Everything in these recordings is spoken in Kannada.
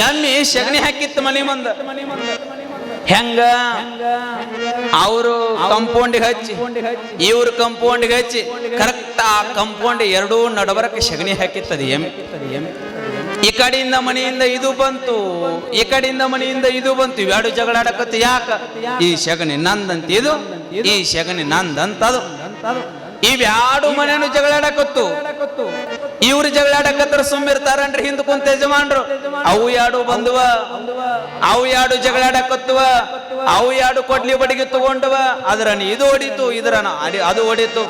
ಎಮ್ಮಿ ಸಗಣಿ ಹಾಕಿತ್ತು ಮನಿ ಮುಂದ. ಹೆಂಗ ಅವರು ಕಂಪೌಂಡಿಗೆ ಹಚ್ಚಿ ಇವ್ರು ಕಂಪೌಂಡಿಗೆ ಹಚ್ಚಿ ಕರೆಕ್ಟ್ ಆ ಕಂಪೌಂಡ್ ಎರಡೂ ನಡಬರಕ್ಕೆ ಸಗಣಿ ಹಾಕಿತ್ತದ ಎಮ್ಮಿ. ಈ ಕಡೆಯಿಂದ ಮನೆಯಿಂದ ಇದು ಬಂತು, ಈ ಕಡೆಯಿಂದ ಮನೆಯಿಂದ ಇದು ಬಂತು. ಇವೆರಡು ಜಗಳಾಡಕತ್ತು. ಯಾಕ? ಈ ಸಗಣಿ ನಂದಂತ ಇದು, ಈ ಸಗಣಿ ನಂದಂತದು. ಇವ್ಯಾಡು ಮನೇನು ಜಗಳಾಡಕತ್ತು. ಇವ್ರು ಜಗಳಾಡಕತ್ರ ಸುಮ್ಮಿರ್ತಾರನ್ರಿ ಹಿಂದ್ ಕುಂತ ಯಜಮಾನ್ರು. ಅವು ಯಾಡು ಬಂದುವ, ಅವು ಯಾಡು ಜಗಳಾಡಕತ್ತುವ, ಅವು ಯಾಡು ಕೊಡ್ಲಿ ಬಡಿಗೆ ತಗೊಂಡವ. ಅದ್ರನ ಇದು ಹೊಡಿತು, ಇದ್ರನ ಅದು ಹೊಡಿತು.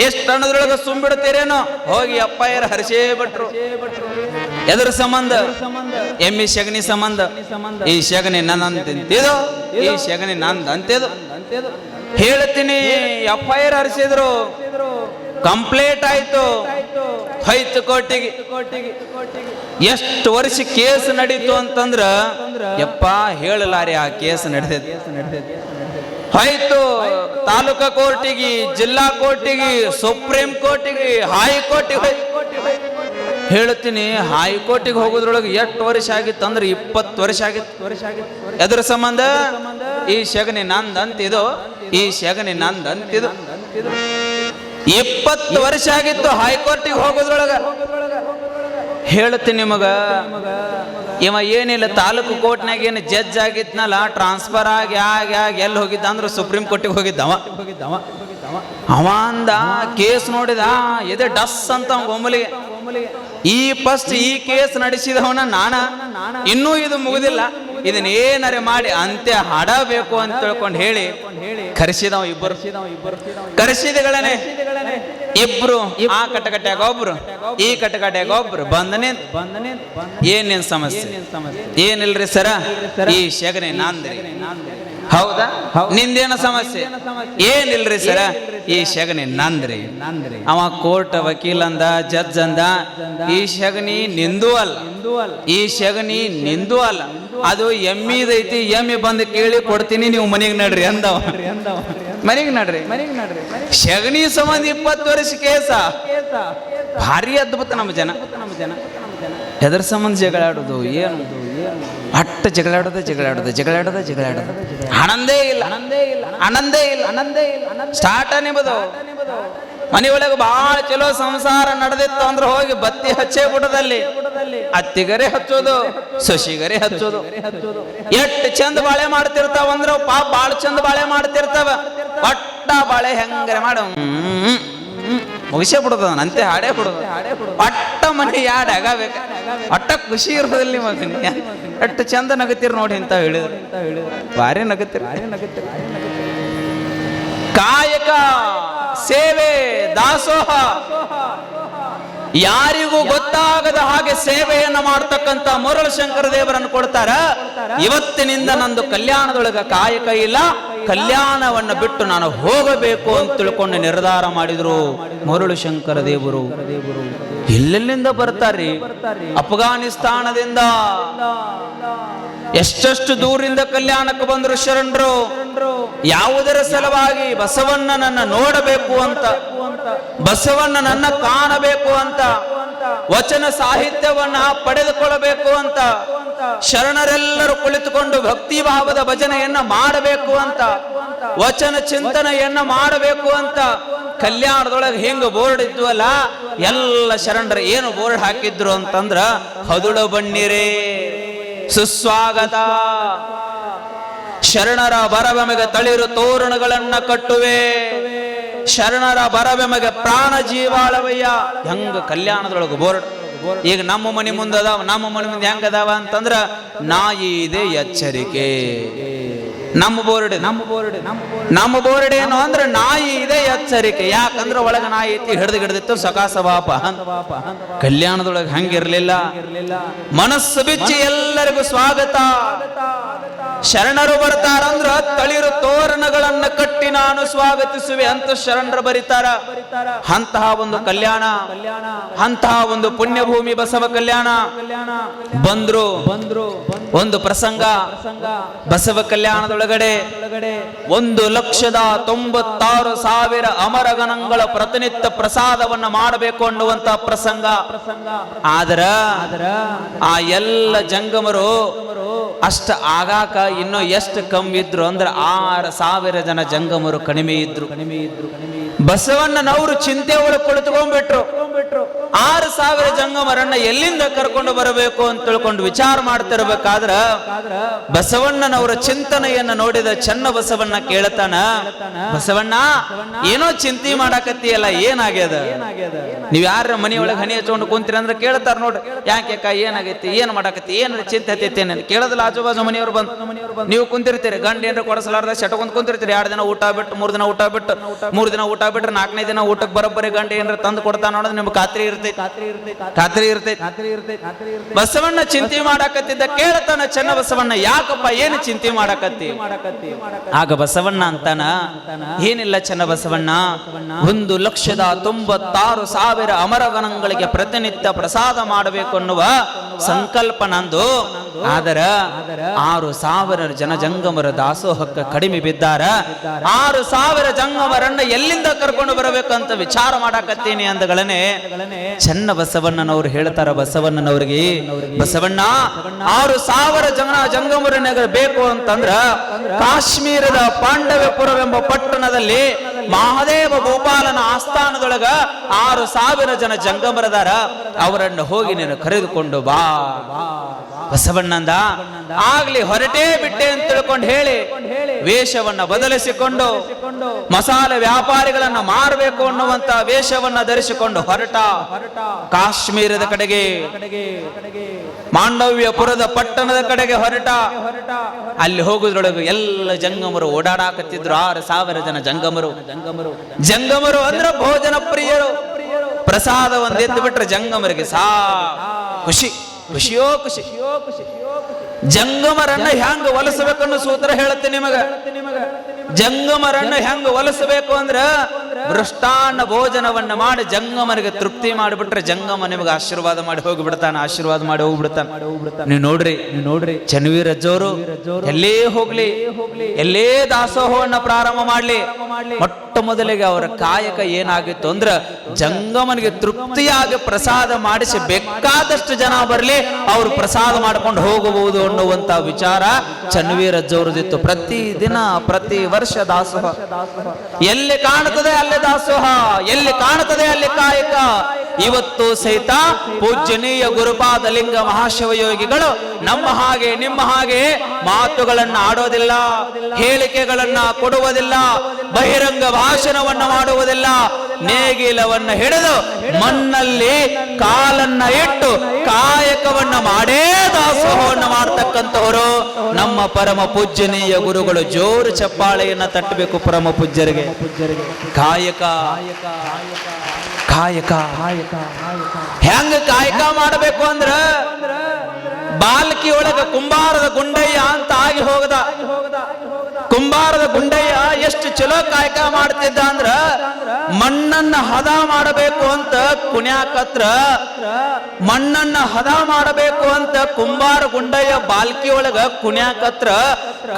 ಎಷ್ಟು ಅನ್ನೋದ್ರೊಳಗ ಸುಮ್ಬಿಡ್ತೀರೇನೋ ಹೋಗಿ ಅಪ್ಪಾಯರ ಹರಿಸೇ ಬಿಟ್ರು. ಎದ್ರ ಸಂಬಂಧ? ಎಮ್ಮಿ ಸಗಣಿ ಸಂಬಂಧ. ಈ ಸಗಣಿ ನನ್ನಂತಿದು, ಈ ಸಗಣಿ ನಂದಂತಿದು ಹೇಳ್ತೀನಿ. ಎಫ್ಐಆರ್ ಹರಿಸಿದ್ರು, ಕಂಪ್ಲೇಂಟ್ ಆಯ್ತು, 5 ಕೋಟಿಗೆ. ಎಷ್ಟು ವರ್ಷ ಕೇಸ್ ನಡೀತು ಅಂತಂದ್ರ ಯಪ್ಪ ಹೇಳಲಾರಿ ಆ ಕೇಸ್ ನಡೆದೈತಿ. ಆಯ್ತು ತಾಲೂಕಾ ಕೋರ್ಟಿಗೆ, ಜಿಲ್ಲಾ ಕೋರ್ಟಿಗೆ, ಸುಪ್ರೀಂ ಕೋರ್ಟಿಗೆ, ಹೈಕೋರ್ಟಿಗೆ. ಹೇಳ್ತೀನಿ, ಹೈಕೋರ್ಟಿಗೆ ಹೋಗೋದ್ರೊಳಗೆ ಎಷ್ಟು ವರ್ಷ ಆಗಿತ್ತು ಅಂದ್ರೆ 20 ವರ್ಷ ಆಗಿತ್ತು. ಎದ್ರ ಸಂಬಂಧ? ಈ ಸಗಣಿ ನಂದಂತಿದು, ಈ ಸಗಣಿ ನಂದಂತಿದು. 20 ವರ್ಷ ಆಗಿತ್ತು ಹೈಕೋರ್ಟಿಗೆ ಹೋಗೋದ್ರೊಳಗ. ಹೇಳ್ತೀನಿ ನಿಮಗ, ಇವ ಏನಿಲ್ಲ ತಾಲೂಕು ಕೋರ್ಟ್ನಾಗ ಏನು ಜಡ್ಜ್ ಆಗಿದ್ನಲ್ಲ, ಟ್ರಾನ್ಸ್ಫರ್ ಆಗಿ ಎಲ್ಲಿ ಹೋಗಿದ್ದ ಅಂದ್ರೆ ಸುಪ್ರೀಂ ಕೋರ್ಟಿಗೆ ಹೋಗಿದ್ದವ. ಅವ ಅಂದ ಕೇಸ್ ನೋಡಿದ ಎದೆ ಡಸ್ ಅಂತ ಒಮ್ಮಲಿಗೆ. ಈ ಕೇಸ್ ನಡೆಸಿದವನ ನಾನ, ಇನ್ನೂ ಇದು ಮುಗುದಿಲ್ಲ, ಇದನ್ನೇನರೆ ಮಾಡಿ ಅಂತ್ಯ ಹಾಡಬೇಕು ಅಂತ ತಿಳ್ಕೊಂಡು ಹೇಳಿ ಕರೆಸಿದವ. ಇಬ್ಬರು ಕರೆಸಿದಗಳೇ ಇಬ್ರು. ಆ ಕಟಕಟ್ಯಾಗ ಒಬ್ರು, ಈ ಕಟಕಟ್ಯಾಗ ಒಬ್ರು. ಬಂದನೆ ಏನೇನ್ ಸಮಸ್ಯೆ? ಏನಿಲ್ರಿ ಸರ, ಈ ಸಗಣಿ ನಂದ್ರಿ. ಹೌದಾ? ನಿಂದೇನ ಸಮಸ್ಯೆ? ಏನಿಲ್ರಿ ಸರ, ಈ ಸಗಣಿ ನಂದ್ರಿ. ಅವ ಕೋರ್ಟ್ ವಕೀಲ್ ಅಂದ, ಜಡ್ಜ್ ಅಂದ, ಈ ಸಗಣಿ ನಿಂದು ಅಲ್ಲ, ಈ ಸಗಣಿ ನಿಂದು ಅಲ್ಲ, ಅದು ಎಮ್ಮಿದೈತಿ. ಎಮ್ಮಿ ಬಂದು ಕೇಳಿ ಕೊಡ್ತೀನಿ, ನೀವು ಮನೆಗೆ ನಡ್ರಿ ಅಂದವ. ಮನೆಗೆ ನಡ್ರಿ. ಸಗಣಿ ಸಂಬಂಧ 20 ವರ್ಷ ಕೇಸ. ಭಾರಿ ಅದ್ಭುತ ನಮ್ಮ ಜನ. ಎದರ ಸಂಬಂಧ ಜಗಳಾಡೋದು? ಏನು ಅಟ್ಟ ಜಗಳಾಡೋದು. ಆನಂದೇ ಇಲ್ಲ. ಸ್ಟಾರ್ಟ್ ನಿಮ್ಮದು. ಮನೆಯೊಳಗೆ ಬಹಳ ಚಲೋ ಸಂಸಾರ ನಡೆದಿತ್ತು ಅಂದ್ರೆ ಹೋಗಿ ಬತ್ತಿ ಹಚ್ಚೇ ಬಿಡದಲ್ಲಿ ಅತ್ತಿಗರೆ ಹಚ್ಚೋದು, ಸೊಸಿಗರೆ ಹಚ್ಚೋದು. ಎಷ್ಟು ಚಂದ ಬಾಳೆ ಮಾಡ್ತಿರ್ತಾವ ಅಂದ್ರೆ ಪಾಪ ಬಾಳ ಚಂದ ಬಾಳೆ ಮಾಡ್ತಿರ್ತಾವ. ಒಟ್ಟ ಬಾಳೆ ಹೆಂಗರೆ ಮಾಡ ಮುಗಿಸೇ ಬಿಡೋದು, ಅಂತೆ ಹಾಡೇ ಬಿಡೋದು. ಒಟ್ಟ ಮನೆ ಯಾಡ್ ಆಗಬೇಕು, ಒಟ್ಟ ಖುಷಿ ಇರೋದಿಲ್ಲ. ಮಗನಿ ಎಷ್ಟು ಚಂದ ನಗತಿರ್ ನೋಡಿ ಅಂತ ಹೇಳಿದ್ರು. ಭಾರಿ ನಗತಿರ್. ಕಾಯಕ, ಸೇವೆ, ದಾಸೋಹ, ಯಾರಿಗೂ ಗೊತ್ತಾಗದ ಹಾಗೆ ಸೇವೆಯನ್ನ ಮಾಡ್ತಕ್ಕಂತ ಮರಳು ಶಂಕರ ದೇವರನ್ನು ಕೊಡ್ತಾರ. ಇವತ್ತಿನಿಂದ ನಂದು ಕಲ್ಯಾಣದೊಳಗ ಕಾಯಕ ಇಲ್ಲ, ಕಲ್ಯಾಣವನ್ನ ಬಿಟ್ಟು ನಾನು ಹೋಗಬೇಕು ಅಂತ ತಿಳ್ಕೊಂಡು ನಿರ್ಧಾರ ಮಾಡಿದ್ರು ಮರಳು ಶಂಕರ ದೇವರು. ಎಲ್ಲೆಲ್ಲಿಂದ ಬರ್ತಾರ್ರಿ? ಅಫ್ಘಾನಿಸ್ತಾನದಿಂದ ಎಷ್ಟೆಷ್ಟು ದೂರಿಂದ ಕಲ್ಯಾಣಕ್ಕೆ ಬಂದ್ರು ಶರಣರು. ಯಾವುದರ ಸಲುವಾಗಿ? ಬಸವಣ್ಣನನ್ನ ನೋಡಬೇಕು ಅಂತ, ಬಸವಣ್ಣನನ್ನ ಕಾಣಬೇಕು ಅಂತ, ವಚನ ಸಾಹಿತ್ಯವನ್ನ ಪಡೆದುಕೊಳ್ಳಬೇಕು ಅಂತ, ಶರಣರೆಲ್ಲರೂ ಕುಳಿತುಕೊಂಡು ಭಕ್ತಿ ಭಾವದ ಭಜನೆಯನ್ನ ಮಾಡಬೇಕು ಅಂತ, ವಚನ ಚಿಂತನೆಯನ್ನ ಮಾಡಬೇಕು ಅಂತ ಕಲ್ಯಾಣದೊಳಗೆ ಹೆಂಗ ಬೋರ್ಡ್ ಇದ್ವಲ್ಲ, ಎಲ್ಲ ಶರಣರು ಏನು ಬೋರ್ಡ್ ಹಾಕಿದ್ರು ಅಂತಂದ್ರ, ಹದುಳು ಬಣ್ಣಿರೇ ಸುಸ್ವಾಗತ, ಶರಣರ ಬರಬೆಮಗೆ ತಳಿರು ತೋರಣಗಳನ್ನ ಕಟ್ಟುವೆ, ಶರಣರ ಬರಬೆಮಗೆ ಪ್ರಾಣ ಜೀವಾಳವಯ್ಯ. ಹೆಂಗ ಕಲ್ಯಾಣದೊಳಗೆ ಬೋರ್ಡ್. ಈಗ ನಮ್ಮ ಮನೆ ಮುಂದದಾವ, ನಮ್ಮ ಮನೆ ಮುಂದೆ ಹೆಂಗದಾವ ಅಂತಂದ್ರ ನಾಯಿ ಇದೆ ಎಚ್ಚರಿಕೆ. ನಮ್ಮ ಬೋರ್ಡ್ ಏನು ಅಂದ್ರೆ ನಾಯಿ ಇದೆ ಎಚ್ಚರಿಕೆ. ಯಾಕಂದ್ರೆ ಒಳಗ ನಾಯಿ ಐತಿ, ಹಿಡಿದಿತ್ತು ಸಕಾಸ ಬಾಪ. ಕಲ್ಯಾಣದೊಳಗೆ ಹಂಗಿರ್ಲಿಲ್ಲ. ಮನಸ್ಸು ಬಿಚ್ಚಿ ಎಲ್ಲರಿಗೂ ಸ್ವಾಗತ. ಶರಣರು ಬರ್ತಾರಂದ್ರ ತಳಿರು ತೋರಣಗಳನ್ನ ಕಟ್ಟಿ ನಾನು ಸ್ವಾಗತಿಸುವೆ ಅಂತ ಶರಣರು ಬರೀತಾರ. ಅಂತಹ ಒಂದು ಕಲ್ಯಾಣ, ಅಂತಹ ಒಂದು ಪುಣ್ಯ ಭೂಮಿ ಬಸವ ಕಲ್ಯಾಣ. ಬಂದ್ರು ಒಂದು ಪ್ರಸಂಗ, ಬಸವ ಕಲ್ಯಾಣದೊಳಗಡೆ 1,96,000 ಅಮರಗಣಗಳ ಪ್ರತಿನಿತ್ಯ ಪ್ರಸಾದವನ್ನ ಮಾಡಬೇಕು ಅನ್ನುವಂತ ಪ್ರಸಂಗ. ಆದ್ರ ಆ ಎಲ್ಲ ಜಂಗಮರು ಅಷ್ಟ ಆಗಾಕ ಇನ್ನು ಎಷ್ಟು ಕಮ್ಮಿ ಇದ್ರು ಅಂದ್ರೆ 6,000 ಜನ ಜಂಗಮರು ಕಡಿಮೆ ಇದ್ರು. ಬಸವಣ್ಣನವರು ಚಿಂತೆ ಒಳಗೆ ಕುಳಿತುಕೊಂಡ್ಬಿಟ್ರು. 6,000 ಜಂಗಮರನ್ನ ಎಲ್ಲಿಂದ ಕರ್ಕೊಂಡು ಬರಬೇಕು ಅಂತ ತಿಳ್ಕೊಂಡು ವಿಚಾರ ಮಾಡ್ತಿರ್ಬೇಕಾದ್ರ ಬಸವಣ್ಣನವರ ಚಿಂತನೆಯನ್ನ ನೋಡಿದ ಚೆನ್ನ ಬಸವಣ್ಣ ಕೇಳ್ತಾನ, ಬಸವಣ್ಣ ಏನೋ ಚಿಂತೆ ಮಾಡಾಕತ್ತಿಯಲ್ಲ, ಏನಾಗ್ಯದ? ನೀವ್ ಯಾರ ಮನೆಯೊಳಗೆ ಹನಿ ಹಚ್ಕೊಂಡು ಕುಂತೀರ ಅಂದ್ರೆ ಕೇಳ್ತಾರ ನೋಡ್ರಿ, ಯಾಕೆ ಏನಾಗೈತಿ, ಏನ್ ಮಾಡಾಕತ್ತಿ, ಏನ್ ಚಿಂತೆ ಹತ್ತೈತಿ ಏನ ಕೇಳೋದಿಲ್ಲ. ಆಜುಬಾಜು ಮನೆಯವ್ರು ಬಂದು ನೀವು ಕುಂತಿರ್ತೀರಿ, ಗಂಡ ಏನ್ರ ಕೊಡಸಲಾರ್ದ ಸೆಟ್ಕೊಂಡ್ ಕುಂತಿರ್ತೀರಿ. 2 ದಿನ ಊಟ ಬಿಟ್ಟು 3 ದಿನ ಊಟ ಬಿಟ್ಟು 3 ದಿನ ಊಟ ಬಿಟ್ರೆ 4ನೇ ದಿನ ಊಟಕ್ಕೆ ಬರೋಬ್ಬರಿ ಗಂಡ ಏನ್ರ ತಂದು ಕೊಡ್ತಾನ ಅನ್ನೋದು ನಿಮ್ಗೆ ಖಾತ್ರಿ ಇರ್ತೈತಿ. ಬಸವಣ್ಣ ಚಿಂತೆ ಮಾಡಾಕತ್ತಿದ್ದ ಕೇಳ್ತಾನ ಚೆನ್ನ ಬಸವಣ್ಣ, ಯಾಕಪ್ಪ ಏನು ಚಿಂತೆ ಮಾಡಾಕತ್ತಿ? ಆಗ ಬಸವಣ್ಣ ಅಂತಾನ, ಏನಿಲ್ಲ ಚೆನ್ನ ಬಸವಣ್ಣ, 1,96,000 ಅಮರಗಣಗಳಿಗೆ ಪ್ರತಿನಿತ್ಯ ಪ್ರಸಾದ ಮಾಡಬೇಕು ಅನ್ನುವ ಸಂಕಲ್ಪ ನಂದು. ಆದರ 6,000 ಜನ ಜಂಗಮರ ದಾಸೋಹಕ್ಕೆ ಕಡಿಮೆ ಬಿದ್ದಾರ. 6,000 ಜಂಗಮರನ್ನ ಎಲ್ಲಿಂದ ಕರ್ಕೊಂಡು ಬರಬೇಕಂತ ವಿಚಾರ ಮಾಡಾಕತ್ತೀನಿ ಅಂದಗಳನೆ ಚೆನ್ನ ಬಸವಣ್ಣನವ್ರು ಹೇಳ್ತಾರ ಬಸವಣ್ಣನವ್ರಿಗೆ, ಬಸವಣ್ಣ 6,000 ಜನ ಜಂಗಮರನ್ನ ಬೇಕು ಅಂತಂದ್ರ ಕಾಶ್ಮೀರದ ಪಾಂಡವಪುರವೆಂಬ ಪಟ್ಟಣದಲ್ಲಿ ಮಹಾದೇವ ಗೋಪಾಲನ ಆಸ್ಥಾನದೊಳಗ 6,000 ಜನ ಜಂಗಮರದಾರ, ಅವರನ್ನು ಹೋಗಿ ನೀನು ಕರೆದುಕೊಂಡು ಬಾ. ಬಸವಣ್ಣಂದ ಆಗ್ಲಿ ಹೊರಟೇ ಬಿಟ್ಟೆ ಅಂತ ತಿಳ್ಕೊಂಡು ಹೇಳಿ ವೇಷವನ್ನ ಬದಲಿಸಿಕೊಂಡು ಮಸಾಲೆ ವ್ಯಾಪಾರಿಗಳನ್ನ ಮಾರಬೇಕು ಅನ್ನುವಂತ ವೇಷವನ್ನ ಧರಿಸಿಕೊಂಡು ಹೊರಟ. ಕಾಶ್ಮೀರದ ಕಡೆಗೆ, ಮಾಂಡವ್ಯಪುರದ ಪಟ್ಟಣದ ಕಡೆಗೆ ಹೊರಟ. ಅಲ್ಲಿ ಹೋಗುದ್ರೊಳಗೆ ಎಲ್ಲ ಜಂಗಮರು ಓಡಾಡಕತ್ತಿದ್ರು. 6,000 ಜನ ಜಂಗಮರು ಅಂದ್ರೆ ಭೋಜನ ಪ್ರಿಯರು. ಪ್ರಸಾದ ಒಂದ್ ಎದ್ದು ಬಿಟ್ರೆ ಜಂಗಮರಿಗೆ ಖುಷಿಯೋ ಖುಷಿ. ಜಂಗಮರನ್ನ ಹೆಂಗ ಒಲಿಸಬೇಕನ್ನು ಸೂತ್ರ ಹೇಳುತ್ತೆ ನಿಮಗ. ಜಂಗಮರನ್ನ ಹೆಂಗ ಒಲಿಸಬೇಕು ಅಂದ್ರ ಮೃಷ್ಟಾನ್ನ ಭೋಜನವನ್ನ ಮಾಡಿ ಜಂಗಮನಿಗೆ ತೃಪ್ತಿ ಮಾಡಿಬಿಟ್ರೆ ಜಂಗಮ ನಿಮಗೆ ಆಶೀರ್ವಾದ ಮಾಡಿ ಹೋಗಿಬಿಡ್ತಾನೆ. ನೀವು ನೋಡ್ರಿ ಚನ್ನವೀರಜ್ಜವರು ಎಲ್ಲೇ ಹೋಗ್ಲಿ, ಎಲ್ಲೇ ದಾಸೋಹವನ್ನ ಪ್ರಾರಂಭ ಮಾಡ್ಲಿ, ಮೊಟ್ಟ ಮೊದಲಿಗೆ ಅವರ ಕಾಯಕ ಏನಾಗಿತ್ತು ಅಂದ್ರ ಜಂಗಮನಿಗೆ ತೃಪ್ತಿಯಾಗಿ ಪ್ರಸಾದ ಮಾಡಿಸಿ ಬೇಕಾದಷ್ಟು ಜನ ಬರ್ಲಿ ಅವ್ರು ಪ್ರಸಾದ ಮಾಡ್ಕೊಂಡು ಹೋಗಬಹುದು ಅನ್ನುವಂತ ವಿಚಾರ ಚನ್ನವೀರಜ್ಜವ್ರದಿತ್ತು. ಪ್ರತಿದಿನ ಪ್ರತಿ ವರ್ಷ ದಾಸೋಹ. ಎಲ್ಲಿ ಕಾಣುತ್ತದೆ ಅಲ್ಲಿ ದಾಸೋಹ, ಎಲ್ಲಿ ಕಾಣುತ್ತದೆ ಅಲ್ಲಿ ಕಾಯಕ. ಇವತ್ತು ಸಹಿತ ಪೂಜ್ಯನೀಯ ಗುರುಪಾದಲಿಂಗ ಮಹಾಶಿವಯೋಗಿಗಳು ನಮ್ಮ ಹಾಗೆ ನಿಮ್ಮ ಹಾಗೆ ಮಾತುಗಳನ್ನ ಆಡೋದಿಲ್ಲ, ಹೇಳಿಕೆಗಳನ್ನ ಕೊಡುವುದಿಲ್ಲ, ಬಹಿರಂಗ ಭಾಷಣವನ್ನ ಮಾಡುವುದಿಲ್ಲ. ನೇಗಿಲವನ್ನ ಹಿಡಿದು ಮಣ್ಣಲ್ಲಿ ಕಾಲನ್ನ ಇಟ್ಟು ಕಾಯಕವನ್ನ ಮಾಡೇ ದಾಸೋಹವನ್ನ ಮಾಡ್ತಕ್ಕಂಥವರು ನಮ್ಮ ಪರಮ ಪೂಜ್ಯನೀಯ ಗುರುಗಳು. ಜೋರು ಚಪ್ಪಾಳೆಯನ್ನ ತಟ್ಟಬೇಕು ಪರಮ ಪೂಜ್ಯರಿಗೆ. ಕಾಯಕ ಹೆಂಗ ಕಾಯಕ ಮಾಡಬೇಕು ಅಂದ್ರ ಬಾಲ್ಕಿ ಒಳಗ ಕುಂಬಾರದ ಗುಂಡಯ್ಯ ಅಂತ ಆಗಿ ಹೋಗದ. ಕುಂಬಾರದ ಗುಂಡಯ್ಯ ಎಷ್ಟು ಚಲೋ ಕಾಯಕ ಮಾಡ್ತಿದ್ದ ಅಂದ್ರ ಮಣ್ಣನ್ನ ಹದ ಮಾಡಬೇಕು ಅಂತ ಕುಣ್ಯಾಕತ್ರ, ಮಣ್ಣನ್ನ ಹದ ಮಾಡಬೇಕು ಅಂತ ಕುಂಬಾರ ಗುಂಡಯ್ಯ ಬಾಲ್ಕಿ ಒಳಗ ಕುಣ್ಯಾಕತ್ರ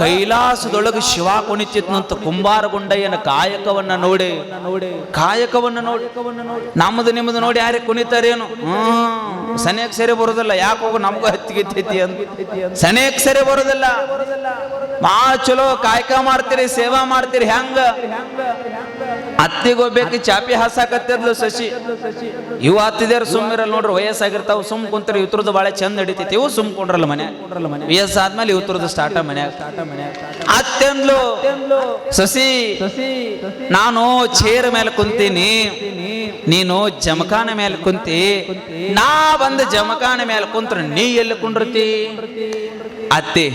ಕೈಲಾಸದೊಳಗ ಶಿವ ಕುಣಿತಿದ್ನಂತ. ಕುಂಬಾರ ಗುಂಡಯ್ಯನ ಕಾಯಕವನ್ನ ನೋಡಿ ನಮ್ಮದು ನಿಮ್ಮದು ನೋಡಿ ಯಾರಿಗೆ ಕುಣಿತಾರೇನು? ಸನಿಯಕ್ ಸರಿ ಬರೋದಿಲ್ಲ. ಯಾಕೆ ಹೋಗು ನಮಗೂ ಹತ್ತಿಗಿತ್ತೈತಿ ಅಂತ ಸನಿಯಕ್ ಸರಿ ಬರೋದಿಲ್ಲ. ಭಾಳ ಚಲೋ ಕಾಯಕ ಮಾಡ್ತೀರಿ, ಸೇವಾ ಮಾಡ್ತೀರಿ. ಹೆಂಗ ಅತ್ತಿಗೊಬ್ಬೇಕಿ ಚಾಪಿ ಹಾಸಾಕತ್ತಿದ್ಲು ಶಶಿ. ಇವು ಹತ್ತಿದ್ಯಾರ ಸುಮ್ಮಿರಲ್ಲ ನೋಡ್ರಿ, ವಯಸ್ಸಾಗಿರ್ತಾವ ಸುಮ್ ಕುಂತ್ರಿ. ಇವ್ರದ್ದು ಬಾಳೆ ಚಂದ ನಡೀತೈತಿ. ಇವು ಸುಮ್ ಕೊಂಡ್ರಲ್ಲ ಮನೆ. ವಯಸ್ಸಾದ್ಮೇಲೆ ಇವ್ರದ್ದು ಸ್ಟಾರ್ಟ ಮನ್ಯಾಗ. ಅತ್ತೆಂದ್ಲು ಶಶಿ, ನಾನು ಚೇರ್ ಮೇಲೆ ಕುಂತೀನಿ, ನೀನು ಜಮಖಾನ ಮೇಲೆ ಕುಂತಿ. ನಾ ಬಂದು ಜಮಖಾನ ಮೇಲೆ ಕುಂತ್ರ ನೀ ಎಲ್ಲಿ ಕುಂಡ್ರತಿ? ಅತ್ತಿ